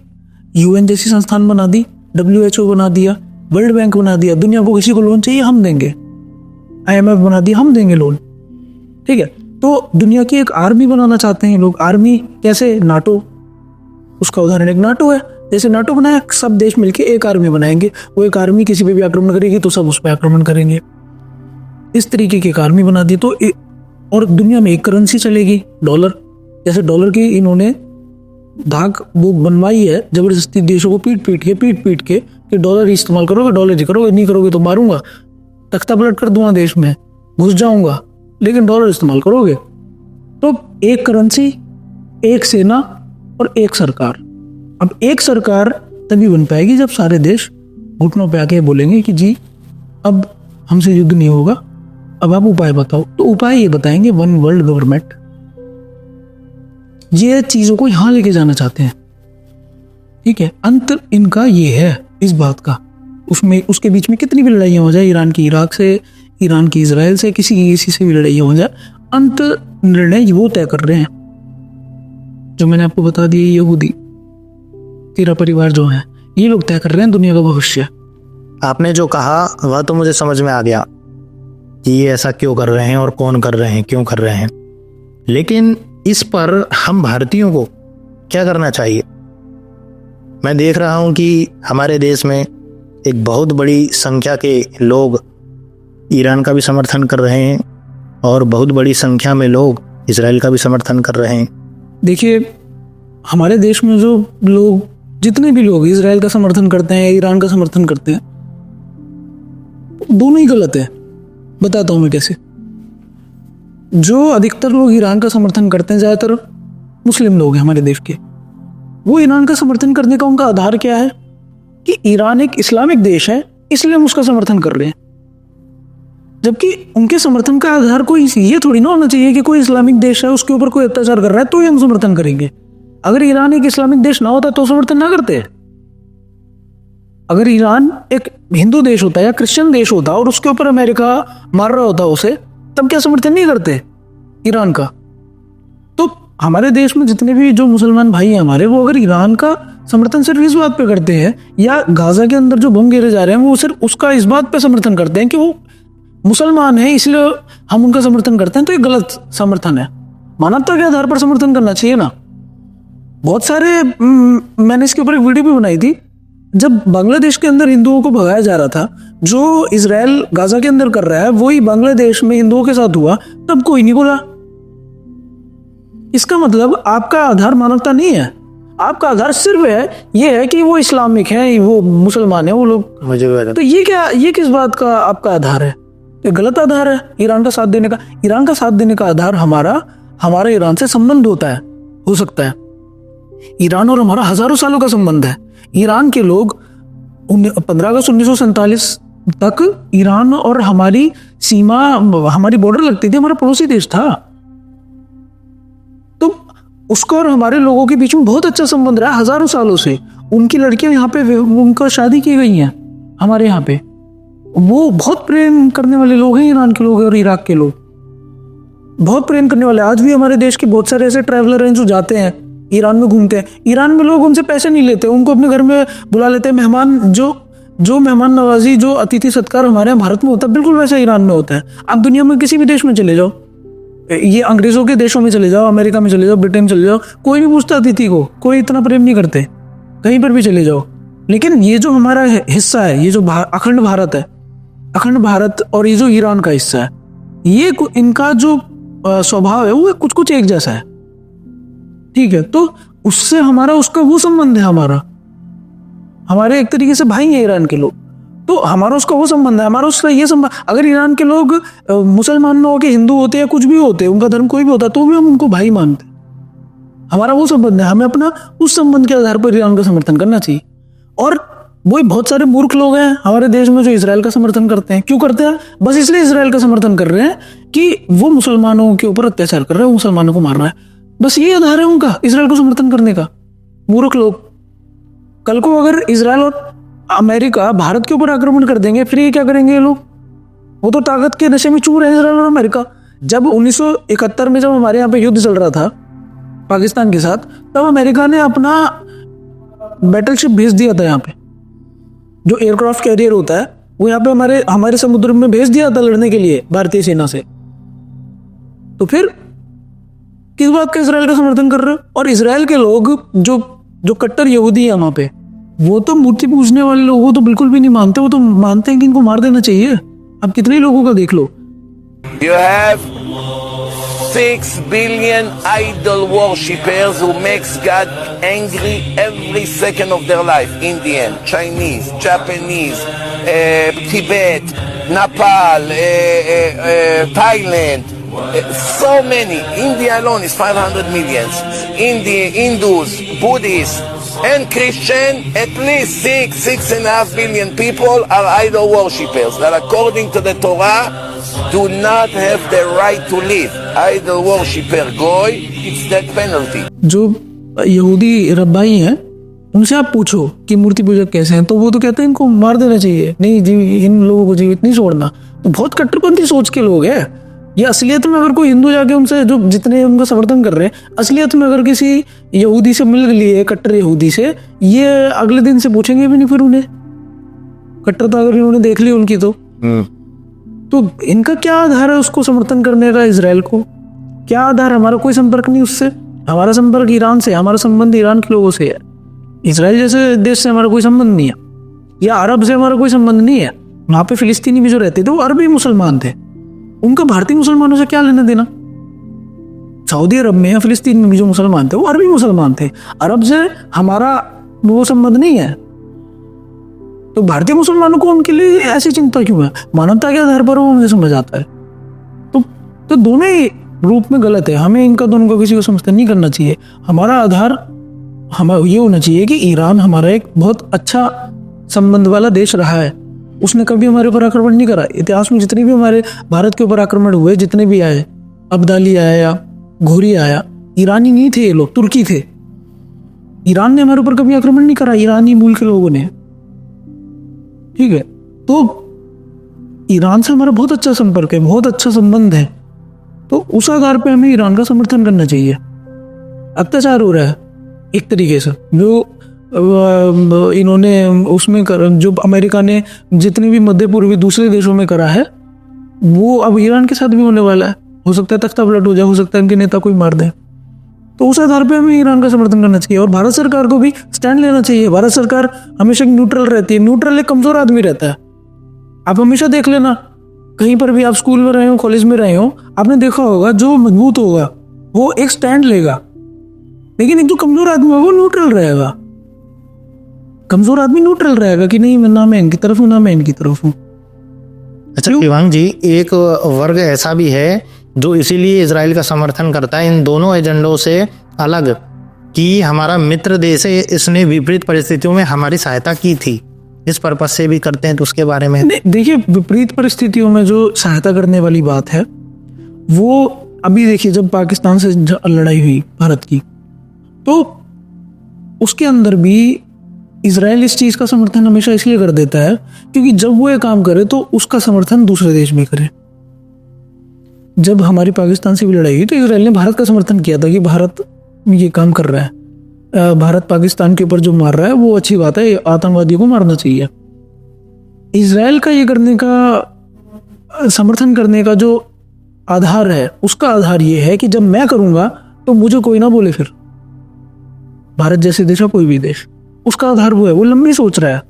Speaker 1: यूएन जैसी संस्थान बना दी, WHO बना दिया, वर्ल्ड बैंक बना दिया। दुनिया को किसी को लोन चाहिए, हम देंगे। IMF बना दिया, हम देंगे लोन। ठीक है। तो दुनिया की एक आर्मी बनाना चाहते हैं लोग। आर्मी कैसे? नाटो, उसका उदाहरण एक नाटो है। जैसे नाटो बनाया, सब देश मिलके एक आर्मी बनाएंगे। वो एक आर्मी किसी पे भी आक्रमण करेगी तो सब उस पर आक्रमण करेंगे। इस तरीके की एक आर्मी बना दी। तो और दुनिया में एक करेंसी चलेगी, डॉलर। जैसे डॉलर की इन्होंने धाक वो बनवाई है जबरदस्ती देशों को पीट पीट के कि डॉलर ही इस्तेमाल करोगे, डॉलर ही करोगे, नहीं करोगे तो मारूंगा, तख्ता पलट कर दूंगा, देश में घुस जाऊंगा, लेकिन डॉलर इस्तेमाल करोगे। तो एक करेंसी, एक सेना और एक सरकार। अब एक सरकार तभी बन पाएगी जब सारे देश घुटनों पे आके बोलेंगे कि जी अब हमसे युद्ध नहीं होगा, अब आप उपाय बताओ। तो उपाय ये बताएंगे, वन वर्ल्ड गवर्नमेंट। ये चीजों को यहां लेके जाना चाहते हैं। ठीक है। अंत इनका ये है इस बात का। उसमें उसके बीच में कितनी भी लड़ाइयां हो जाए, ईरान की इराक से, ईरान की इजराइल से, किसी से भी लड़ाइयां हो जाए, अंत निर्णय वो तय कर रहे हैं। जो मैंने आपको बता दिया, यहूदी तेरा परिवार जो है, ये लोग तय कर रहे हैं दुनिया का भविष्य।
Speaker 2: आपने जो कहा वह तो मुझे समझ में आ गया कि ये ऐसा क्यों कर रहे हैं और कौन कर रहे हैं, क्यों कर रहे हैं। लेकिन इस पर हम भारतीयों को क्या करना चाहिए? मैं देख रहा हूं कि हमारे देश में एक बहुत बड़ी संख्या के लोग ईरान का भी समर्थन कर रहे हैं और बहुत बड़ी संख्या में लोग इजराइल का भी समर्थन कर रहे हैं।
Speaker 1: देखिए, हमारे देश में जो लोग, जितने भी लोग इजराइल का समर्थन करते हैं, ईरान का समर्थन करते हैं, दोनों ही गलत है। बताता हूं मैं कैसे। जो अधिकतर लोग ईरान का समर्थन करते हैं, ज्यादातर मुस्लिम लोग हैं हमारे देश के, वो ईरान का समर्थन करने का उनका आधार क्या है कि ईरान एक इस्लामिक देश है, इसलिए हम उसका समर्थन कर रहे हैं। जबकि उनके समर्थन का आधार कोई ये थोड़ी ना होना चाहिए कि कोई इस्लामिक देश है, उसके ऊपर कोई अत्याचार कर रहा है तो ही हम समर्थन करेंगे। अगर ईरान एक इस्लामिक देश ना होता तो समर्थन ना करते। अगर ईरान एक हिंदू देश होता या क्रिश्चियन देश होता और उसके ऊपर अमेरिका मार रहा होता उसे, तब क्या समर्थन नहीं करते ईरान का? तो हमारे देश में जितने भी जो मुसलमान भाई हैं हमारे, वो अगर ईरान का समर्थन सिर्फ इस बात पे करते हैं, या गाजा के अंदर जो बम गिरे जा रहे हैं वो सिर्फ उसका इस बात पे समर्थन करते हैं कि वो मुसलमान है इसलिए हम उनका समर्थन करते हैं, तो ये गलत समर्थन है। मानवता के आधार पर समर्थन करना चाहिए ना। बहुत सारे मैंने इसके ऊपर एक वीडियो भी बनाई थी। जब बांग्लादेश के अंदर हिंदुओं को भगाया जा रहा था, जो इजराइल गाजा के अंदर कर रहा है वही बांग्लादेश में हिंदुओं के साथ हुआ, तब कोई नहीं बोला। इसका मतलब आपका आधार मानवता नहीं है, आपका आधार सिर्फ है ये है कि वो इस्लामिक है, वो मुसलमान है, वो लोग।
Speaker 2: मुझे
Speaker 1: तो ये क्या, ये किस बात का आपका आधार है? ये गलत आधार है ईरान का साथ देने का। ईरान का साथ देने का आधार हमारा ईरान से संबंध होता है, हो सकता है। ईरान और हमारा हजारों सालों का संबंध है। ईरान के लोग 15 अगस्त 1947 तक ईरान और हमारी सीमा, हमारी बॉर्डर लगती थी, हमारा पड़ोसी देश था। तो उसका और हमारे लोगों के बीच में बहुत अच्छा संबंध रहा हजारों सालों से। उनकी लड़कियां यहाँ पे, उनका शादी की गई हैं हमारे यहाँ पे। वो बहुत प्रेम करने वाले लोग हैं ईरान के लोग और इराक के लोग। बहुत प्रेम करने वाले। आज भी हमारे देश के बहुत सारे ऐसे ट्रैवलर हैं जो जाते हैं ईरान में, घूमते हैं। ईरान में लोग उनसे पैसे नहीं लेते, उनको अपने घर में बुला लेते हैं। मेहमान जो मेहमान नवाजी, जो अतिथि सत्कार हमारे यहाँ भारत में होता है, बिल्कुल वैसा ईरान में होता है। आप दुनिया में किसी भी देश में चले जाओ, ये अंग्रेजों के देशों में चले जाओ, अमेरिका में चले जाओ, ब्रिटेन चले जाओ, कोई नहीं पूछता अतिथि को, कोई इतना प्रेम नहीं करते, कहीं पर भी चले जाओ। लेकिन ये जो हमारा हिस्सा है, ये जो अखंड भारत है, अखंड भारत और ये जो ईरान का हिस्सा है, ये इनका जो स्वभाव है वो कुछ कुछ एक जैसा है, ठीक है। तो उससे हमारा उसका वो संबंध है, हमारे एक तरीके से भाई हैं ईरान के लोग, तो हमारा उसका वो संबंध है, हमारा उसका ये संबंध। अगर ईरान के लोग मुसलमान न होकर हिंदू होते या कुछ भी होते, उनका धर्म कोई भी होता, तो भी हम उनको भाई मानते। हमारा वो संबंध है, हमें अपना उस संबंध के आधार पर ईरान का समर्थन करना चाहिए। और वही बहुत सारे मूर्ख लोग हैं हमारे देश में जो इजराइल का समर्थन करते हैं। क्यों करते हैं? बस इसलिए इजराइल का समर्थन कर रहे हैं कि वो मुसलमानों के ऊपर अत्याचार कर रहा है, मुसलमानों को मार रहा है। बस ये आधार है उनका इजराइल को समर्थन करने का। मूर्ख लोग। कल को अगर इजराइल और अमेरिका भारत के ऊपर आक्रमण कर देंगे, फिर ये क्या करेंगे ये लोग? वो तो ताकत के नशे में चूर है इजराइल और अमेरिका। जब 1971 में जब हमारे यहाँ पे युद्ध चल रहा था पाकिस्तान के साथ, तब अमेरिका ने अपना बैटलशिप भेज दिया था यहाँ पे, जो एयरक्राफ्ट कैरियर होता है वो यहाँ पे हमारे समुद्र में भेज दिया था लड़ने के लिए भारतीय सेना से। तो फिर किस बात का इजराइल का समर्थन कर रहे हो? और इजराइल के लोग जो कट्टर यहूदी है वहां पे, वो तो मूर्ति पूजने वाले लोग, वो तो बिल्कुल भी नहीं मानते। वो तो मानते हैं कि इनको मार देना चाहिए। अब कितने लोगों का देख लो।
Speaker 13: You have 6 billion idol worshippers who makes God angry every second of their life. Indian, Chinese, Japanese, Tibet, Nepal, Thailand, so many. India alone is 500 million. Hindus, Buddhists, and Christian, at least 6.5 billion people are idol worshippers that according to the Torah do not have the right to live. Idol worshipper goy, it's death penalty.
Speaker 1: जो यहूदी रब्बाई हैं उनसे आप पूछो कि मूर्ति पूजक कैसे हैं, तो वो तो कहते हैं इनको मार देना चाहिए, नहीं जी इन लोगों को जीवित नहीं छोड़ना। तो बहुत कट्टरपंथी सोच के लोग हैं ये। असलियत में अगर कोई हिंदू जाके उनसे जो जितने उनका समर्थन कर रहे हैं, असलियत में अगर किसी यहूदी से मिल लिए, कट्टर यहूदी से, ये अगले दिन से पूछेंगे भी नहीं फिर उन्हें। कट्टरता अगर इन्होंने देख ली उनकी तो इनका क्या आधार है उसको समर्थन करने का? इजराइल को क्या आधार? हमारा कोई संपर्क नहीं उससे। हमारा संपर्क ईरान से, हमारा संबंध ईरान के लोगों से है। इजराइल जैसे देश से हमारा कोई संबंध नहीं है, या अरब से हमारा कोई संबंध नहीं है। वहां पे फिलिस्तीनी भी जो रहते थे वो अरबी मुसलमान थे, उनका भारतीय मुसलमानों से क्या लेना देना? सऊदी अरब में या फिलिस्तीन में भी जो मुसलमान थे वो अरबी मुसलमान थे, अरब से हमारा वो संबंध नहीं है। तो भारतीय मुसलमानों को उनके लिए ऐसी चिंता क्यों है? मानवता के आधार पर वो मुझे समझ आता है। तो दोनों ही रूप में गलत है। हमें इनका दोनों को किसी को समर्थन नहीं करना चाहिए। हमारा आधार हमारा ये होना चाहिए कि ईरान हमारा एक बहुत अच्छा संबंध वाला देश रहा है। उसने कभी हमारे ऊपर आक्रमण नहीं करा। इतिहास में जितने भी हमारे भारत के ऊपर आक्रमण हुए, जितने भी आए, अब्दाली आया या घोरी आया, ईरानी नहीं थे ये लोग, तुर्की थे। ईरान ने हमारे ऊपर कभी आक्रमण नहीं करा, ईरानी मूल के लोगों ने, ठीक है। तो ईरान से हमारा बहुत अच्छा संपर्क है, बहुत अच्छा संबंध है। तो उस आधार पे हमें ईरान का समर्थन करना चाहिए। अत्याचार हो रहा है एक तरीके से, जो इन्होंने उसमें जो अमेरिका ने जितने भी मध्य पूर्वी दूसरे देशों में करा है, वो अब ईरान के साथ भी होने वाला है। हो सकता है तख्ता पलट हो जाए, हो सकता है इनके नेता कोई मार दे। तो उस आधार पे हमें ईरान का समर्थन करना चाहिए और भारत सरकार को भी स्टैंड लेना चाहिए। भारत सरकार हमेशा न्यूट्रल रहती है। न्यूट्रल एक कमजोर आदमी रहता है। आप हमेशा देख लेना, कहीं पर भी आप स्कूल में रहे हो, कॉलेज में रहे हो, आपने देखा होगा जो मजबूत होगा वो एक स्टैंड लेगा, लेकिन एक जो कमजोर आदमी होगा वो न्यूट्रल रहेगा। कमजोर आदमी न्यूट्रल रहेगा कि नहीं ना मैं इनकी तरफ हूं ना मैं इनकी तरफ हूं।
Speaker 2: अच्छा शिवांग जी, एक वर्ग ऐसा भी है जो इसीलिए इजराइल का समर्थन करता है इन दोनों एजेंडों से अलग, कि हमारा मित्र देश है, इसने विपरीत परिस्थितियों में हमारी सहायता की थी, इस पर्पज से भी करते हैं। तो उसके बारे में
Speaker 1: देखिए, विपरीत परिस्थितियों में जो सहायता करने वाली बात है वो अभी देखिए, जब पाकिस्तान से लड़ाई हुई भारत की, तो उसके अंदर भी इजराइल इस चीज का समर्थन हमेशा इसलिए कर देता है क्योंकि जब वो ये काम करे तो उसका समर्थन दूसरे देश भी करे। जब हमारी पाकिस्तान से भी लड़ाई हुई तो इसराइल ने भारत का समर्थन किया था कि भारत ये काम कर रहा है, भारत पाकिस्तान के ऊपर जो मार रहा है वो अच्छी बात है, आतंकवादियों को मारना चाहिए। इसराइल का ये करने का, समर्थन करने का जो आधार है, उसका आधार ये है कि जब मैं करूंगा तो मुझे कोई ना बोले, फिर भारत जैसे देश या कोई भी देश, उसका आधार वो है। वो लंबी सोच रहा है,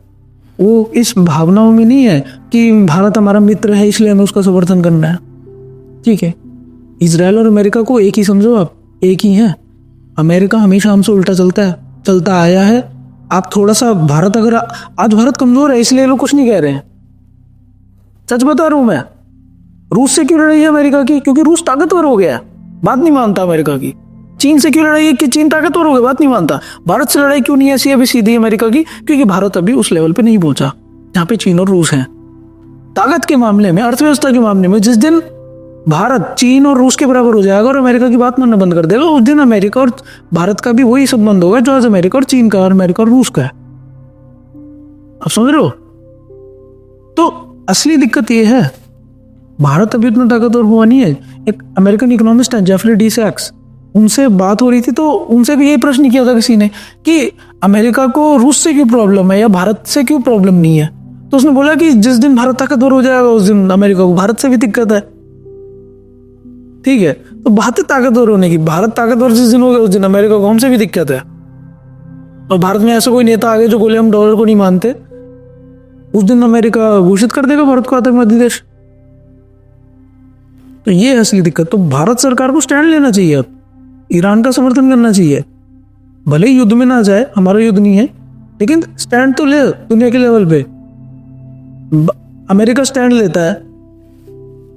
Speaker 1: वो इस भावनाओं में नहीं है कि भारत हमारा मित्र है इसलिए हमें उसका समर्थन करना है। ठीक है, इजराइल और अमेरिका को एक ही समझो आप, एक ही है। अमेरिका हमेशा हमसे उल्टा चलता आया है। आप थोड़ा सा भारत, अगर आज भारत कमजोर है इसलिए लोग कुछ नहीं कह रहे हैं, सच बता रहा हूं मैं। रूस से क्यों लड़ाई है अमेरिका की? क्योंकि रूस ताकतवर हो गया, बात नहीं मानता अमेरिका की। चीन से क्यों लड़ाई है? कि चीन ताकतवर हो गया, बात नहीं मानता। भारत से लड़ाई क्यों नहीं है ऐसी अभी सीधी अमेरिका की? क्योंकि भारत अभी उस लेवल पे नहीं पहुंचा जहां पे चीन और रूस हैं। ताकत के मामले में, अर्थव्यवस्था के मामले में, जिस दिन भारत चीन और रूस के बराबर हो जाएगा और अमेरिका की बात मानना बंद कर देगा, उस दिन अमेरिका और भारत का भी वही संबंध होगा जो आज अमेरिका और चीन का और अमेरिका और रूस का है। आप समझ रहे हो? तो असली दिक्कत ये है, भारत अभी उतना ताकतवर हुआ नहीं है। एक अमेरिकन इकोनॉमिस्ट है जेफरी डी सैक्स, उनसे बात हो रही थी तो उनसे भी यही प्रश्न किया था किसी ने कि अमेरिका को रूस से क्यों प्रॉब्लम है या भारत से क्यों प्रॉब्लम नहीं है? तो उसने बोला कि जिस दिन भारत ताकतवर हो जाएगा उस दिन अमेरिका को भारत से भी दिक्कत है। ठीक है, तो बातें ताकतवर होने की, भारत ताकतवर जिस दिन हो गया उस दिन अमेरिका को हमसे भी दिक्कत है। और भारत में ऐसा कोई नेता आगे जो बोले हम डॉलर को नहीं मानते, उस दिन अमेरिका घोषित कर देगा भारत को आतंकवादी देश। तो ये है असली दिक्कत। तो भारत सरकार को स्टैंड लेना चाहिए, अब ईरान का समर्थन करना चाहिए। भले ही युद्ध में ना जाए, हमारा युद्ध नहीं है, लेकिन स्टैंड तो ले दुनिया के लेवल पे। अमेरिका स्टैंड लेता है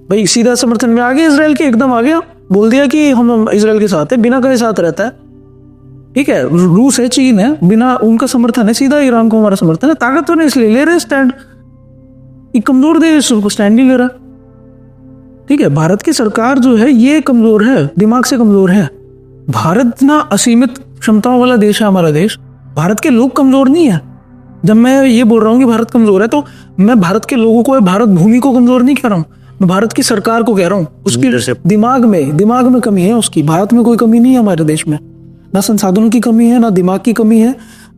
Speaker 1: भाई, सीधा समर्थन में आ गया इसराइल के, एकदम आ गया, बोल दिया कि हम इसराइल के साथ है, बिना कहे साथ रहता है। ठीक है, रूस है, चीन है, बिना उनका समर्थन है, सीधा ईरान को हमारा समर्थन है। ताकत तो नहीं इसलिए ले रहे स्टैंड, एक कमजोर देश उनको स्टैंड नहीं ले रहा। ठीक है, भारत की सरकार जो है ये कमजोर है, दिमाग से कमजोर है। भारत ना असीमित क्षमताओं वाला देश है हमारा देश, भारत के लोग कमजोर नहीं है। जब मैं ये बोल रहा हूँ कि भारत कमजोर है तो मैं भारत के लोगों को, भारत भूमि को कमजोर नहीं कह रहा हूँ, मैं भारत की सरकार को कह रहा हूँ। उसकी दिमाग में कमी है उसकी। भारत में कोई कमी नहीं है हमारे देश में, ना संसाधनों की कमी है, ना दिमाग की कमी है,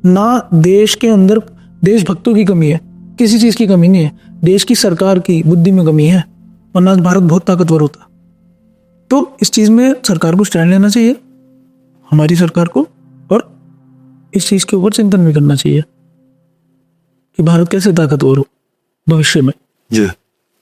Speaker 1: ना देश के अंदर देशभक्तों की कमी है, किसी चीज की कमी नहीं है। देश की सरकार की बुद्धि में कमी है, वरना भारत बहुत ताकतवर होता। तो इस चीज में सरकार को स्टैंड लेना चाहिए, हमारी सरकार को, और इस चीज के ऊपर चिंतन भी करना चाहिए कि भारत कैसे ताकतवर हो भविष्य में।